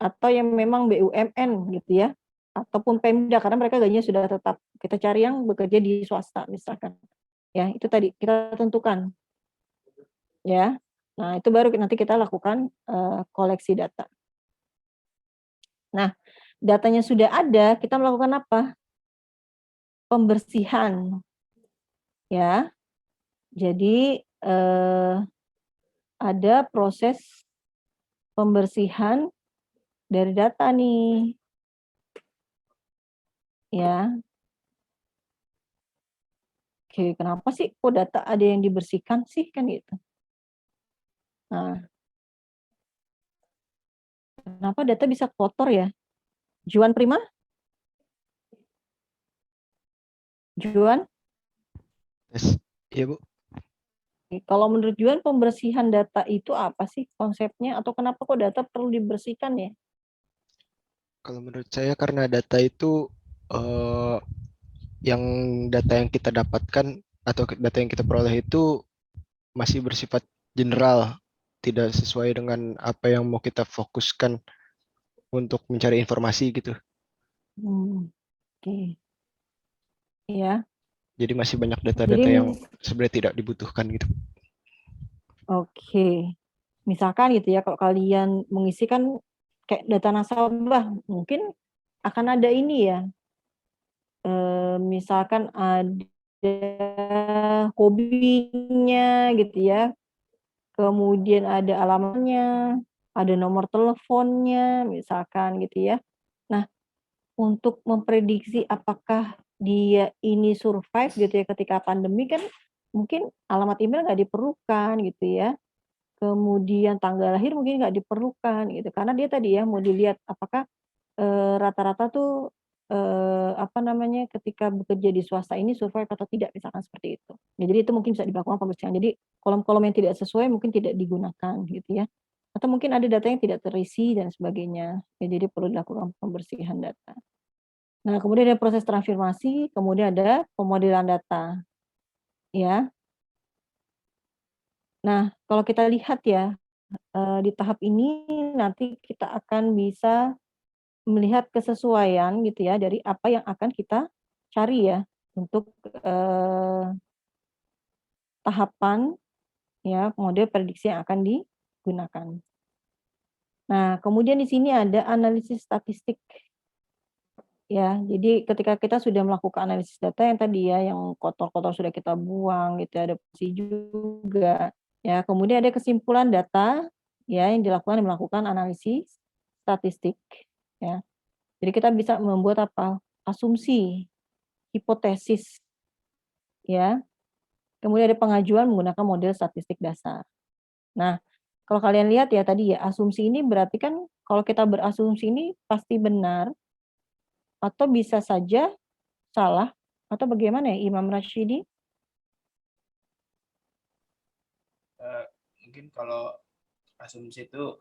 atau yang memang BUMN gitu ya ataupun Pemda karena mereka gajinya sudah tetap. Kita cari yang bekerja di swasta misalkan. Ya, itu tadi kita tentukan. Ya. Nah, itu baru nanti kita lakukan koleksi data. Nah, datanya sudah ada, kita melakukan apa? Pembersihan. Ya. Jadi ada proses pembersihan dari data nih. Ya. Oke, kenapa sih kok data ada yang dibersihkan sih kan gitu. Nah, kenapa data bisa kotor ya? Juan Prima? Juan? Yes. Iya, Bu. Kalau menurut Juan pembersihan data itu apa sih konsepnya atau kenapa kok data perlu dibersihkan ya? Kalau menurut saya karena data itu yang data yang kita dapatkan atau data yang kita peroleh itu masih bersifat general, tidak sesuai dengan apa yang mau kita fokuskan untuk mencari informasi gitu. Oke. Iya. Jadi masih banyak data-data Jadi yang sebenarnya tidak dibutuhkan gitu. oke. Misalkan gitu ya, kalau kalian mengisikan kayak data nasabah, mungkin akan ada ini ya, misalkan ada hobinya gitu ya, kemudian ada alamatnya, ada nomor teleponnya, misalkan gitu ya. Nah, untuk memprediksi apakah dia ini survive gitu ya ketika pandemi kan mungkin alamat email nggak diperlukan gitu ya. Kemudian tanggal lahir mungkin nggak diperlukan gitu, karena dia tadi ya mau dilihat apakah, rata-rata tuh ketika bekerja di swasta ini survive atau tidak, misalkan seperti itu. Ya, jadi itu mungkin bisa dilakukan pembersihan. Jadi kolom-kolom yang tidak sesuai mungkin tidak digunakan gitu ya. Atau mungkin ada data yang tidak terisi dan sebagainya. Ya, jadi perlu dilakukan pembersihan data. Nah, kemudian ada proses transformasi, kemudian ada pemodelan data. Ya. Nah, kalau kita lihat ya, di tahap ini nanti kita akan bisa melihat kesesuaian gitu ya dari apa yang akan kita cari ya untuk tahapan ya model prediksi yang akan digunakan. Nah, kemudian di sini ada analisis statistik. Ya, jadi ketika kita sudah melakukan analisis data yang tadi ya, yang kotor-kotor sudah kita buang gitu, ada bersih juga. Ya, kemudian ada kesimpulan data ya yang dilakukan melakukan analisis statistik ya. Jadi kita bisa membuat apa? Asumsi, hipotesis ya. Kemudian ada pengajuan menggunakan model statistik dasar. Nah, kalau kalian lihat ya tadi ya, asumsi ini berarti kan kalau kita berasumsi ini pasti benar atau bisa saja salah atau bagaimana ya Imam Rashidi? Mungkin kalau asumsi itu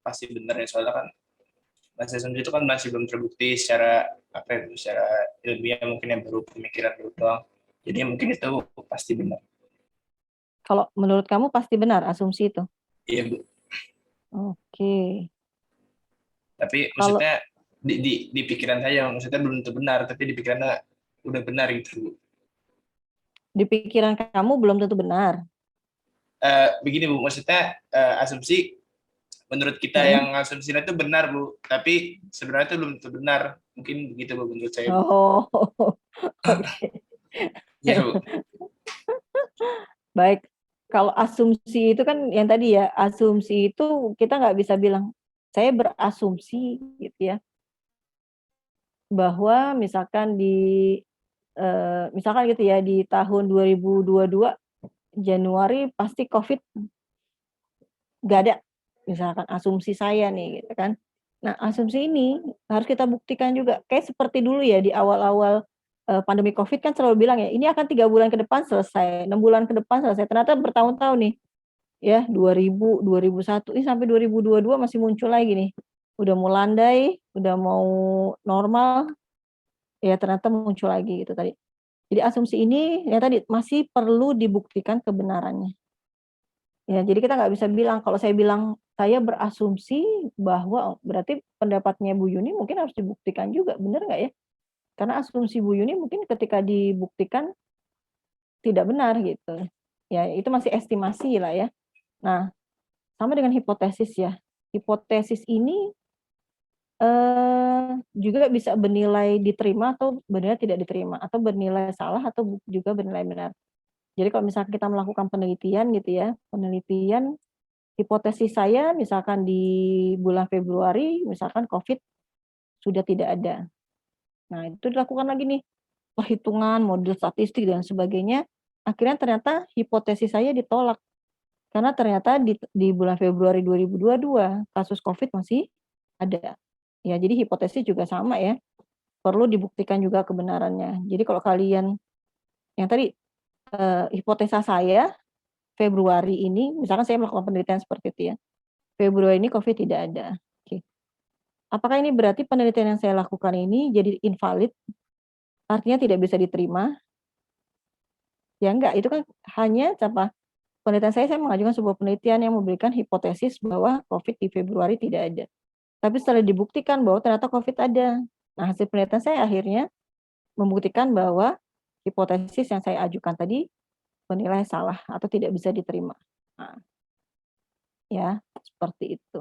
pasti benar ya, soalnya kan asumsi itu kan masih belum terbukti secara secara ilmiah, mungkin yang baru pemikiran baru doang. Jadi mungkin itu pasti benar. Kalau menurut kamu pasti benar asumsi itu? Iya, Bu. Oke. Tapi maksudnya di pikiran saya maksudnya belum tentu benar, tapi di pikirannya udah benar gitu, Bu. Di pikiran kamu belum tentu benar. Begini, Bu, maksudnya asumsi menurut kita yang asumsinya itu benar, Bu, tapi sebenarnya itu belum tentu benar. Mungkin begitu, Bu, menurut saya. Oh, oke. Ya, Bu. Baik, kalau asumsi itu kan yang tadi ya, asumsi itu kita nggak bisa bilang, saya berasumsi gitu ya, bahwa misalkan misalkan gitu ya, di tahun 2022 Januari pasti COVID nggak ada, misalkan asumsi saya nih gitu kan. Nah, asumsi ini harus kita buktikan juga, kayak seperti dulu ya di awal-awal pandemi COVID kan selalu bilang ya, ini akan 3 bulan ke depan selesai, 6 bulan ke depan selesai, ternyata bertahun-tahun nih, ya 2000, 2001, ini sampai 2022 masih muncul lagi nih, udah mau landai, udah mau normal, ya ternyata muncul lagi gitu tadi. Jadi asumsi ini ya tadi masih perlu dibuktikan kebenarannya. Ya, jadi kita nggak bisa bilang, kalau saya bilang saya berasumsi bahwa berarti pendapatnya Bu Yuni mungkin harus dibuktikan juga, benar nggak ya? Karena asumsi Bu Yuni mungkin ketika dibuktikan tidak benar gitu. Ya, itu masih estimasi lah ya. Nah, sama dengan hipotesis ya. Hipotesis ini juga bisa bernilai diterima atau bernilai tidak diterima, atau bernilai salah atau juga bernilai benar. Jadi kalau misalkan kita melakukan penelitian gitu ya, penelitian hipotesis saya misalkan di bulan Februari, misalkan COVID sudah tidak ada. Nah, itu dilakukan lagi nih, perhitungan, model statistik dan sebagainya. Akhirnya ternyata hipotesis saya ditolak. Karena ternyata di bulan Februari 2022 kasus COVID masih ada. Ya, jadi hipotesis juga sama ya. Perlu dibuktikan juga kebenarannya. Jadi kalau kalian yang tadi hipotesa saya Februari ini, misalkan saya melakukan penelitian seperti itu ya. Februari ini COVID tidak ada. Oke. Apakah ini berarti penelitian yang saya lakukan ini jadi invalid? Artinya tidak bisa diterima? Ya enggak, itu kan hanya penelitian saya mengajukan sebuah penelitian yang memberikan hipotesis bahwa COVID di Februari tidak ada. Tapi setelah dibuktikan bahwa ternyata COVID ada. Nah, hasil penelitian saya akhirnya membuktikan bahwa hipotesis yang saya ajukan tadi penilai salah atau tidak bisa diterima. Nah, ya, seperti itu.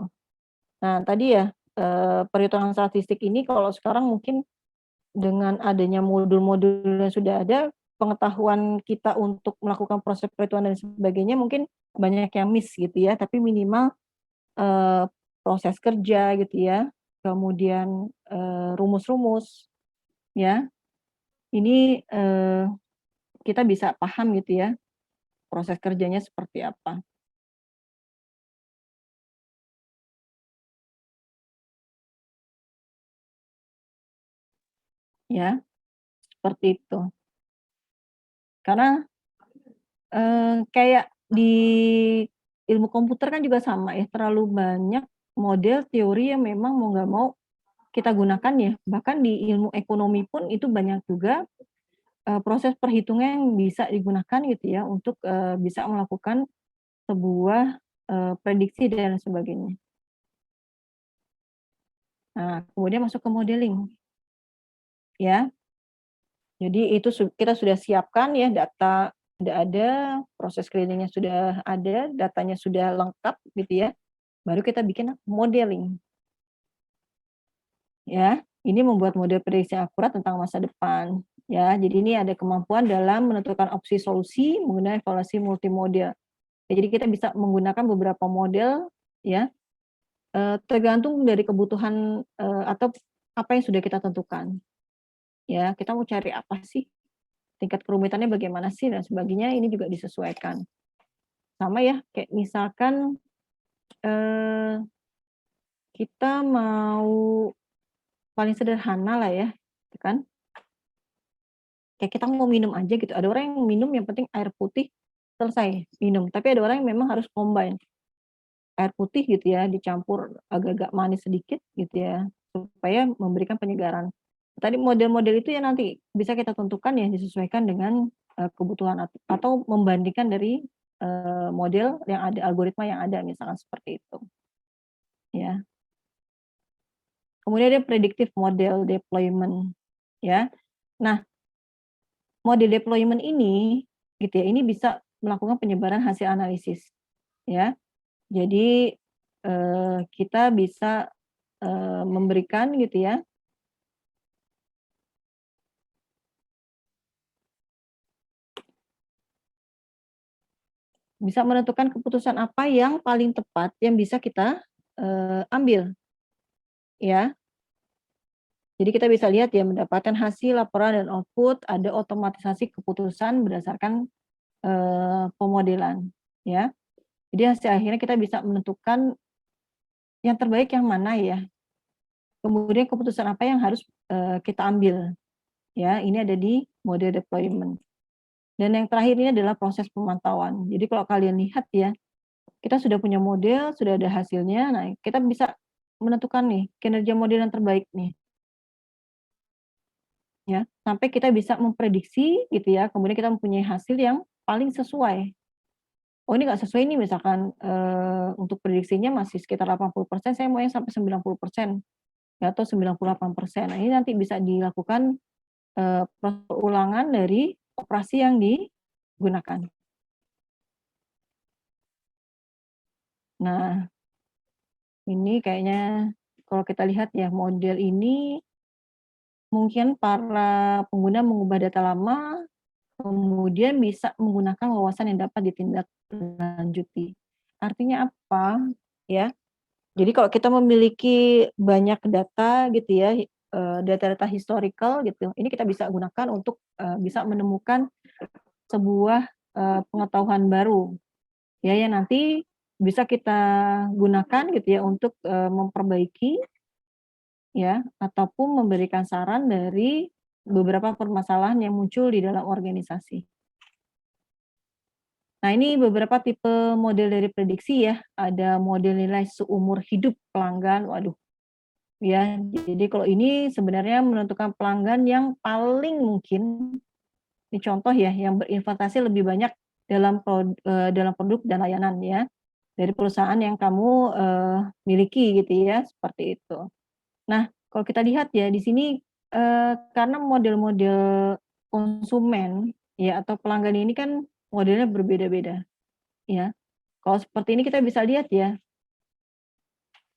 Nah, tadi ya, perhitungan statistik ini kalau sekarang mungkin dengan adanya modul-modul yang sudah ada, pengetahuan kita untuk melakukan proses perhitungan dan sebagainya mungkin banyak yang miss gitu ya, tapi minimal proses kerja gitu ya, kemudian rumus-rumus ya, ini kita bisa paham gitu ya, proses kerjanya seperti apa. ya, seperti itu. Karena kayak di ilmu komputer kan juga sama ya, terlalu banyak model teori yang memang mau nggak mau kita gunakan ya. Bahkan di ilmu ekonomi pun itu banyak juga proses perhitungan yang bisa digunakan gitu ya untuk bisa melakukan sebuah prediksi dan sebagainya. Nah, kemudian masuk ke modeling, ya. Jadi itu kita sudah siapkan ya, data sudah ada, proses screening-nya sudah ada, datanya sudah lengkap gitu ya, baru kita bikin modeling. Ya, ini membuat model prediksi akurat tentang masa depan. Ya, jadi ini ada kemampuan dalam menentukan opsi solusi menggunakan evaluasi multimodel. Ya, jadi kita bisa menggunakan beberapa model ya, tergantung dari kebutuhan atau apa yang sudah kita tentukan. Ya, kita mau cari apa sih? Tingkat kerumitannya bagaimana sih dan sebagainya, ini juga disesuaikan. Sama ya, kayak misalkan kita mau paling sederhana lah ya, gitu kan. Kayak kita mau minum aja gitu, ada orang yang minum yang penting air putih, selesai minum. Tapi ada orang yang memang harus combine. Air putih gitu ya, dicampur agak-agak manis sedikit gitu ya, supaya memberikan penyegaran. Tadi model-model itu ya nanti bisa kita tentukan ya, disesuaikan dengan kebutuhan atau membandingkan dari model yang ada, algoritma yang ada, misalkan seperti itu. Ya. Kemudian ada predictive model deployment, ya. Nah, model deployment ini gitu ya, ini bisa melakukan penyebaran hasil analisis, ya. Jadi kita bisa memberikan gitu ya, bisa menentukan keputusan apa yang paling tepat yang bisa kita ambil, ya. Jadi kita bisa lihat ya, mendapatkan hasil laporan dan output, ada otomatisasi keputusan berdasarkan pemodelan, ya. Jadi hasil akhirnya kita bisa menentukan yang terbaik yang mana ya. Kemudian keputusan apa yang harus kita ambil, ya. Ini ada di model deployment. Dan yang terakhir ini adalah proses pemantauan. Jadi kalau kalian lihat ya, kita sudah punya model, sudah ada hasilnya, nah kita bisa menentukan nih kinerja model yang terbaik nih. Ya, sampai kita bisa memprediksi gitu ya, kemudian kita mempunyai hasil yang paling sesuai. Oh ini nggak sesuai nih misalkan untuk prediksinya masih sekitar 80%, saya mau yang sampai 90% ya, atau 98%. Nah ini nanti bisa dilakukan ulangan dari operasi yang digunakan. Nah, ini kayaknya kalau kita lihat ya, model ini mungkin para pengguna mengubah data lama, kemudian bisa menggunakan wawasan yang dapat ditindaklanjuti. Artinya apa? Ya, jadi kalau kita memiliki banyak data gitu ya, data-data historical gitu, ini kita bisa gunakan untuk bisa menemukan sebuah pengetahuan baru, ya yang nanti bisa kita gunakan gitu ya untuk memperbaiki ya, ataupun memberikan saran dari beberapa permasalahan yang muncul di dalam organisasi. Nah, ini beberapa tipe model dari prediksi ya. Ada model nilai seumur hidup pelanggan, waduh. Ya, jadi kalau ini sebenarnya menentukan pelanggan yang paling mungkin, ini contoh ya, yang berinvestasi lebih banyak dalam produk dan layanan ya, dari perusahaan yang kamu miliki gitu ya, seperti itu. Nah, kalau kita lihat ya di sini karena model-model konsumen ya atau pelanggan ini kan modelnya berbeda-beda ya. Kalau seperti ini kita bisa lihat ya,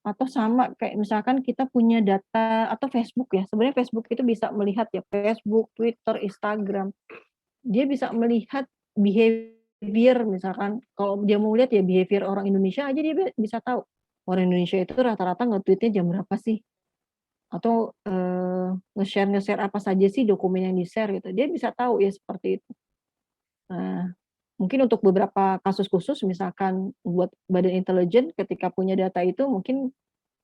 atau sama kayak misalkan kita punya data atau Facebook ya. Sebenarnya Facebook itu bisa melihat ya, Facebook, Twitter, Instagram. Dia bisa melihat behavior misalkan kalau dia mau lihat ya behavior orang Indonesia aja dia bisa tahu. Orang Indonesia itu rata-rata nge-tweet-nya jam berapa sih? Atau nge-share apa saja sih dokumen yang di-share gitu, dia bisa tahu ya seperti itu. Nah, mungkin untuk beberapa kasus khusus misalkan buat badan intelijen ketika punya data itu mungkin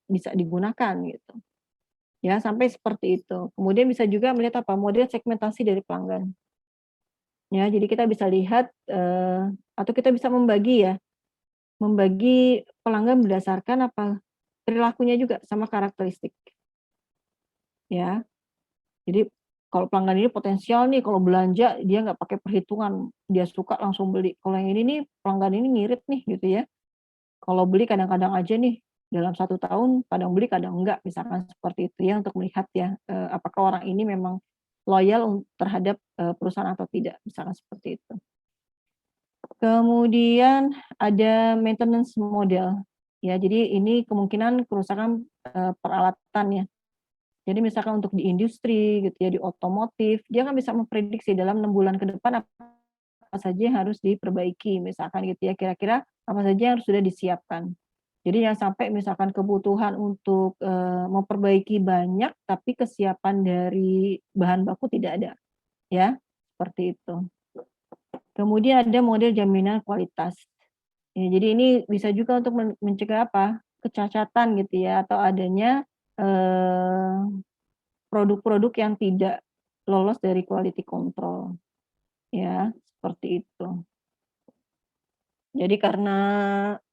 bisa digunakan gitu. Ya, sampai seperti itu. Kemudian bisa juga melihat apa? Model segmentasi dari pelanggan. Ya, jadi kita bisa lihat atau kita bisa membagi pelanggan berdasarkan apa? Perilakunya juga sama karakteristik. Ya. Jadi kalau pelanggan ini potensial nih, kalau belanja dia nggak pakai perhitungan, dia suka langsung beli. Kalau yang ini nih pelanggan ini ngirit nih gitu ya. Kalau beli kadang-kadang aja nih, dalam 1 tahun kadang beli kadang enggak, misalkan seperti itu ya untuk melihat ya, apakah orang ini memang loyal terhadap, perusahaan atau tidak, misalkan seperti itu. Kemudian ada maintenance model, ya jadi ini kemungkinan kerusakan, peralatan ya. Jadi misalkan untuk di industri gitu ya, di otomotif, dia kan bisa memprediksi dalam 6 bulan ke depan apa saja yang harus diperbaiki, misalkan gitu ya, kira-kira apa saja yang harus sudah disiapkan. Jadi jangan sampai misalkan kebutuhan untuk, memperbaiki banyak, tapi kesiapan dari bahan baku tidak ada, ya, seperti itu. Kemudian ada model jaminan kualitas. Ya, jadi ini bisa juga untuk mencegah apa, kecacatan gitu ya, atau adanya, produk-produk yang tidak lolos dari quality control, ya, seperti itu. Jadi karena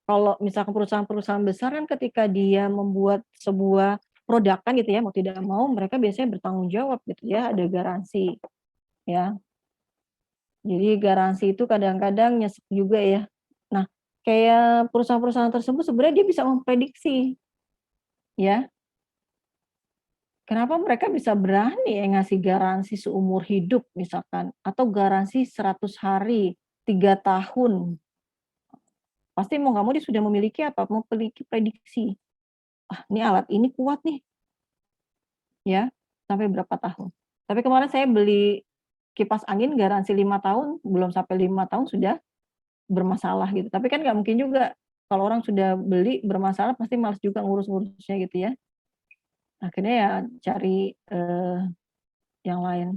kalau misalkan perusahaan-perusahaan besar kan ketika dia membuat sebuah produk kan gitu ya, mau tidak mau mereka biasanya bertanggung jawab gitu ya, ada garansi, ya. Jadi garansi itu kadang-kadang nyesek juga ya. Nah, kayak perusahaan-perusahaan tersebut sebenarnya dia bisa memprediksi, ya. Kenapa mereka bisa berani ya ngasih garansi seumur hidup misalkan, atau garansi 100 hari, 3 tahun. Pasti mau nggak mau dia sudah memiliki apa, memiliki prediksi. "Ah, ini alat ini kuat nih, ya, sampai berapa tahun." Tapi kemarin saya beli kipas angin garansi 5 tahun, belum sampai 5 tahun sudah bermasalah gitu. Tapi kan nggak mungkin juga, kalau orang sudah beli bermasalah pasti malas juga ngurus-ngurusnya gitu ya. Akhirnya ya cari, yang lain.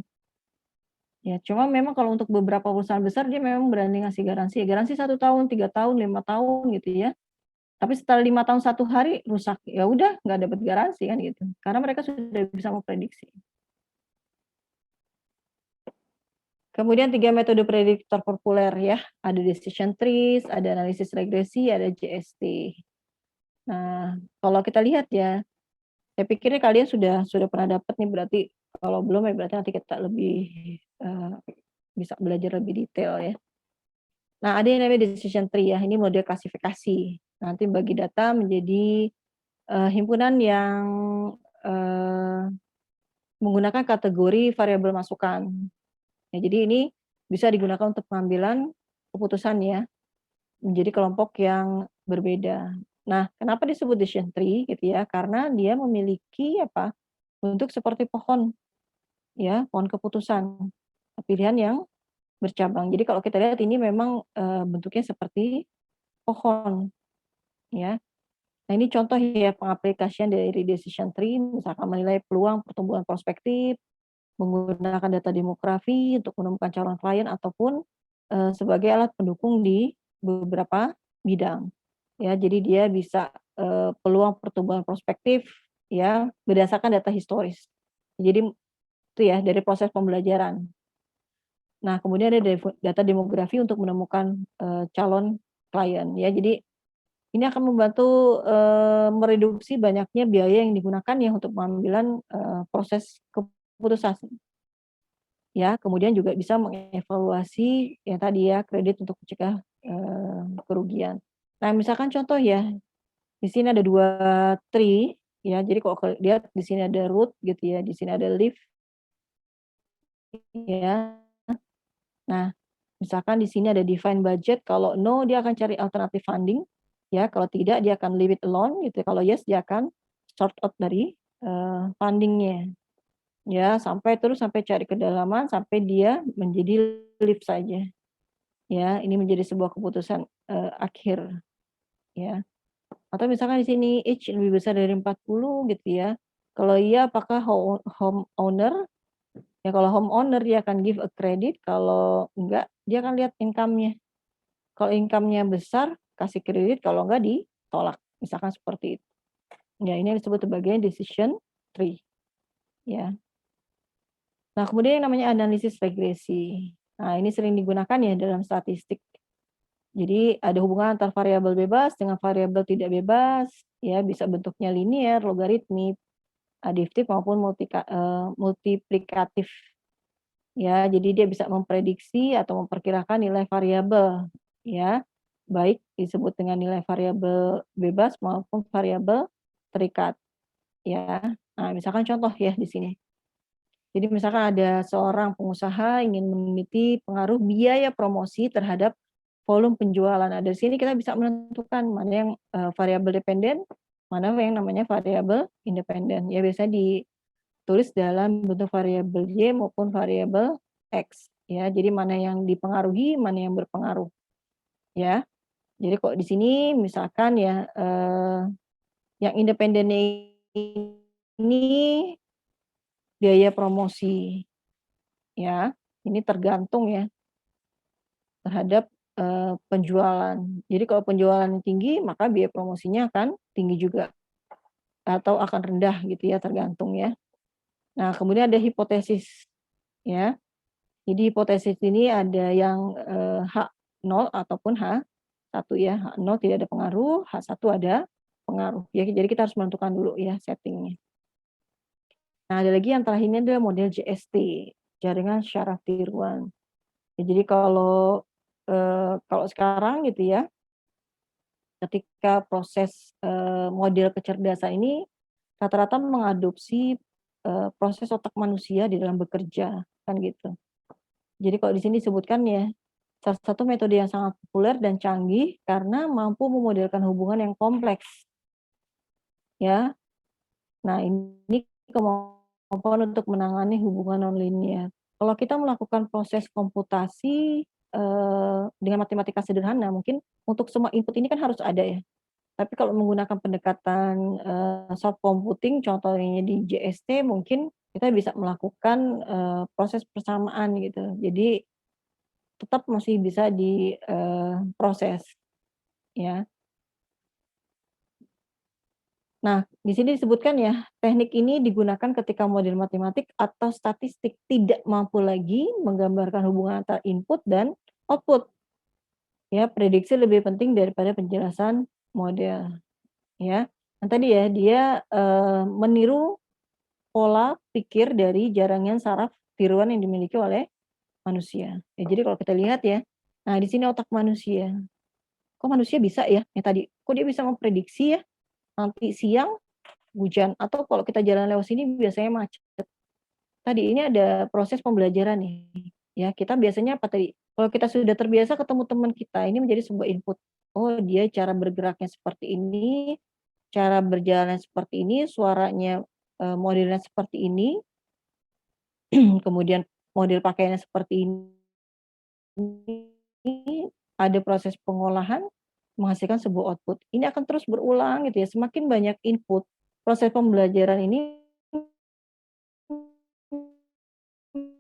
Ya, cuma memang kalau untuk beberapa perusahaan besar dia memang berani ngasih garansi, ya garansi 1 tahun, 3 tahun, 5 tahun gitu ya. Tapi setelah 5 tahun 1 hari rusak, ya udah nggak dapat garansi kan gitu. Karena mereka sudah bisa memprediksi. Kemudian 3 metode prediktor populer ya, ada decision trees, ada analisis regresi, ada JST. Nah, kalau kita lihat ya, saya pikirnya kalian sudah pernah dapat nih berarti, kalau belum ya berarti nanti kita lebih, bisa belajar lebih detail ya. Nah, ada yang namanya decision tree ya, ini model klasifikasi. Nanti bagi data menjadi, himpunan yang, eee, menggunakan kategori variabel masukan. Ya, jadi ini bisa digunakan untuk pengambilan keputusan ya, menjadi kelompok yang berbeda. Nah, kenapa disebut decision tree gitu ya, karena dia memiliki apa, bentuk seperti pohon ya, pohon keputusan, pilihan yang bercabang. Jadi kalau kita lihat ini memang, bentuknya seperti pohon, ya. Nah ini contoh ya pengaplikasian dari decision tree, misalkan menilai peluang pertumbuhan prospektif, menggunakan data demografi untuk menemukan calon klien ataupun, sebagai alat pendukung di beberapa bidang. Ya, jadi dia bisa, peluang pertumbuhan prospektif ya berdasarkan data historis. Jadi itu ya dari proses pembelajaran. Nah, kemudian ada data demografi untuk menemukan, calon klien ya. Jadi ini akan membantu, mereduksi banyaknya biaya yang digunakan ya untuk pengambilan, proses keputusan. Ya, kemudian juga bisa mengevaluasi yang tadi ya, kredit untuk mencegah, kerugian. Nah, misalkan contoh ya, di sini ada 2 tree ya, jadi kalau lihat di sini ada root gitu ya, di sini ada leaf ya. Nah, misalkan di sini ada define budget, kalau no dia akan cari alternative funding, ya, kalau tidak dia akan leave it alone gitu, kalau yes dia akan sort out dari, funding-nya. Ya, sampai cari kedalaman, sampai dia menjadi leave saja. Ya, ini menjadi sebuah keputusan, akhir, ya. Atau misalkan di sini each lebih besar dari 40 gitu ya. Kalau iya apakah home owner, ya kalau home owner dia akan give a credit, kalau enggak dia akan lihat income-nya. Kalau income-nya besar, kasih kredit, kalau enggak ditolak, misalkan seperti itu. Ya, ini yang disebut sebagai decision tree. ya. Nah, kemudian yang namanya analisis regresi. Nah, ini sering digunakan ya dalam statistik. Jadi ada hubungan antar variabel bebas dengan variabel tidak bebas, ya bisa bentuknya linear, logaritmik, adiktif maupun multiplikatif. Ya, jadi dia bisa memprediksi atau memperkirakan nilai variabel, ya, baik disebut dengan nilai variabel bebas maupun variabel terikat, ya. Nah, misalkan contoh ya di sini. Jadi misalkan ada seorang pengusaha ingin meneliti pengaruh biaya promosi terhadap volume penjualan. Nah, dari sini kita bisa menentukan mana yang variabel dependen, mana yang namanya variabel independen. Ya biasanya ditulis dalam bentuk variabel Y maupun variabel X. Ya, jadi mana yang dipengaruhi, mana yang berpengaruh. Ya, jadi kok di sini misalkan ya yang independen ini biaya promosi, ya ini tergantung ya terhadap penjualan. Jadi kalau penjualan tinggi maka biaya promosinya akan tinggi juga atau akan rendah gitu ya tergantung ya. Nah kemudian ada hipotesis ya. Jadi hipotesis ini ada yang H0 ataupun H1 ya. H0 tidak ada pengaruh, H1 ada pengaruh. Ya, jadi kita harus menentukan dulu ya settingnya. Nah, ada lagi yang terakhir ini adalah model JST, jaringan syaraf tiruan. Ya, jadi kalau sekarang gitu ya, ketika proses model kecerdasan ini rata-rata mengadopsi proses otak manusia di dalam bekerja, kan gitu. Jadi kalau di sini disebutkan ya, salah satu metode yang sangat populer dan canggih karena mampu memodelkan hubungan yang kompleks. Ya. Nah, ini kemampuan untuk menangani hubungan nonlinear. Kalau kita melakukan proses komputasi dengan matematika sederhana, mungkin untuk semua input ini kan harus ada ya. Tapi kalau menggunakan pendekatan soft computing, contohnya di JST, mungkin kita bisa melakukan proses persamaan gitu. Jadi tetap masih bisa diproses, ya. Nah, di sini disebutkan ya, teknik ini digunakan ketika model matematik atau statistik tidak mampu lagi menggambarkan hubungan antara input dan output. Ya, prediksi lebih penting daripada penjelasan model. Ya, nah tadi ya dia meniru pola pikir dari jaringan saraf tiruan yang dimiliki oleh manusia. Ya, jadi kalau kita lihat ya, nah di sini otak manusia. Kok manusia bisa ya? Ya tadi, kok dia bisa memprediksi ya nanti siang hujan atau kalau kita jalan lewat sini biasanya macet. Tadi ini ada proses pembelajaran nih. Ya, kita biasanya apa tadi? Kalau kita sudah terbiasa ketemu teman kita, ini menjadi sebuah input. Oh, dia cara bergeraknya seperti ini, cara berjalan seperti ini, suaranya modelnya seperti ini, kemudian model pakaiannya seperti ini. Ada proses pengolahan menghasilkan sebuah output. Ini akan terus berulang gitu ya. Semakin banyak input, proses pembelajaran ini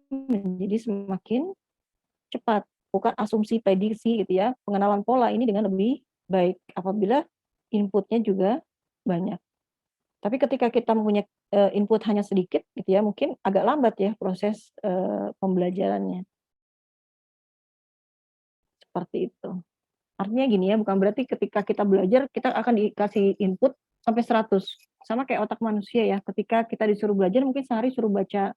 menjadi semakin cepat. Bukan asumsi prediksi gitu ya. Pengenalan pola ini dengan lebih baik apabila inputnya juga banyak. Tapi ketika kita mempunyai input hanya sedikit gitu ya, mungkin agak lambat ya proses pembelajarannya. Seperti itu. Artinya gini ya, bukan berarti ketika kita belajar kita akan dikasih input sampai 100. Sama kayak otak manusia ya, ketika kita disuruh belajar mungkin sehari suruh baca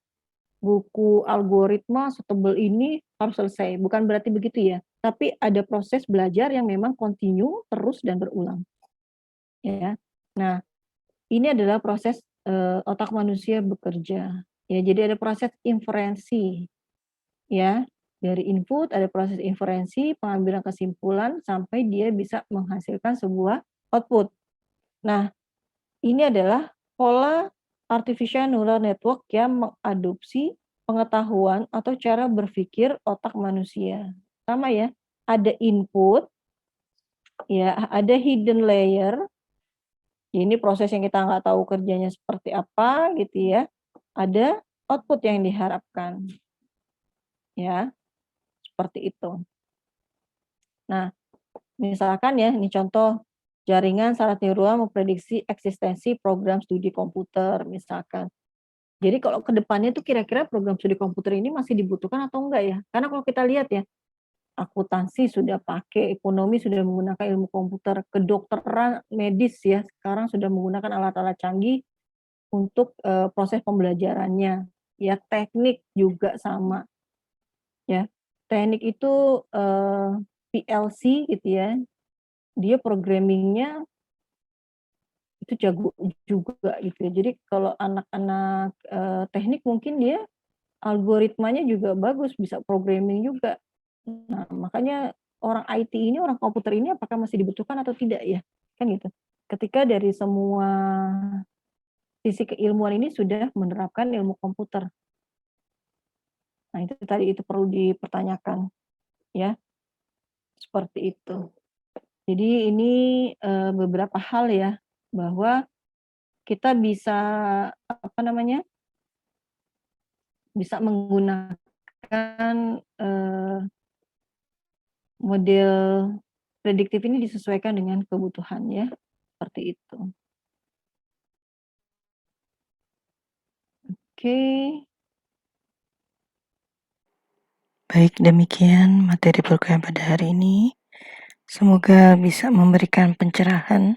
buku algoritma setebal ini harus selesai. Bukan berarti begitu ya, tapi ada proses belajar yang memang kontinu, terus dan berulang. Ya. Nah, ini adalah proses otak manusia bekerja. Ya, jadi ada proses inferensi. Ya, dari input ada proses inferensi, pengambilan kesimpulan sampai dia bisa menghasilkan sebuah output. Nah, ini adalah pola artificial neural network yang mengadopsi pengetahuan atau cara berpikir otak manusia. Sama ya, ada input, ya, ada hidden layer. Ini proses yang kita nggak tahu kerjanya seperti apa gitu ya. Ada output yang diharapkan. Ya, seperti itu. Nah, misalkan ya, ini contoh jaringan saraf tiruan memprediksi eksistensi program studi komputer misalkan. Jadi kalau ke depannya tuh kira-kira program studi komputer ini masih dibutuhkan atau enggak ya? Karena kalau kita lihat ya, akuntansi sudah pakai, ekonomi sudah menggunakan ilmu komputer, kedokteran medis ya sekarang sudah menggunakan alat-alat canggih untuk proses pembelajarannya. Ya teknik juga sama. Ya, teknik itu PLC gitu ya, dia programmingnya itu jago juga gitu ya. Jadi kalau anak-anak teknik mungkin dia algoritmanya juga bagus, bisa programming juga. Nah, makanya orang IT ini, orang komputer ini apakah masih dibutuhkan atau tidak ya? Kan gitu. Ketika dari semua sisi keilmuan ini sudah menerapkan ilmu komputer. Nah, itu tadi itu perlu dipertanyakan ya. Seperti itu. Jadi ini beberapa hal ya bahwa kita bisa apa namanya? Bisa menggunakan model prediktif ini disesuaikan dengan kebutuhan ya, seperti itu. Oke. Baik, demikian materi program pada hari ini. Semoga bisa memberikan pencerahan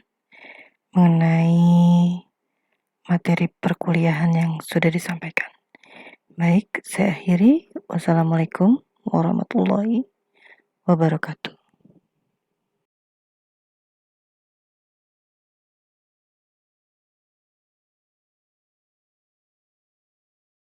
mengenai materi perkuliahan yang sudah disampaikan. Baik, saya akhiri. Wassalamualaikum warahmatullahi wabarakatuh.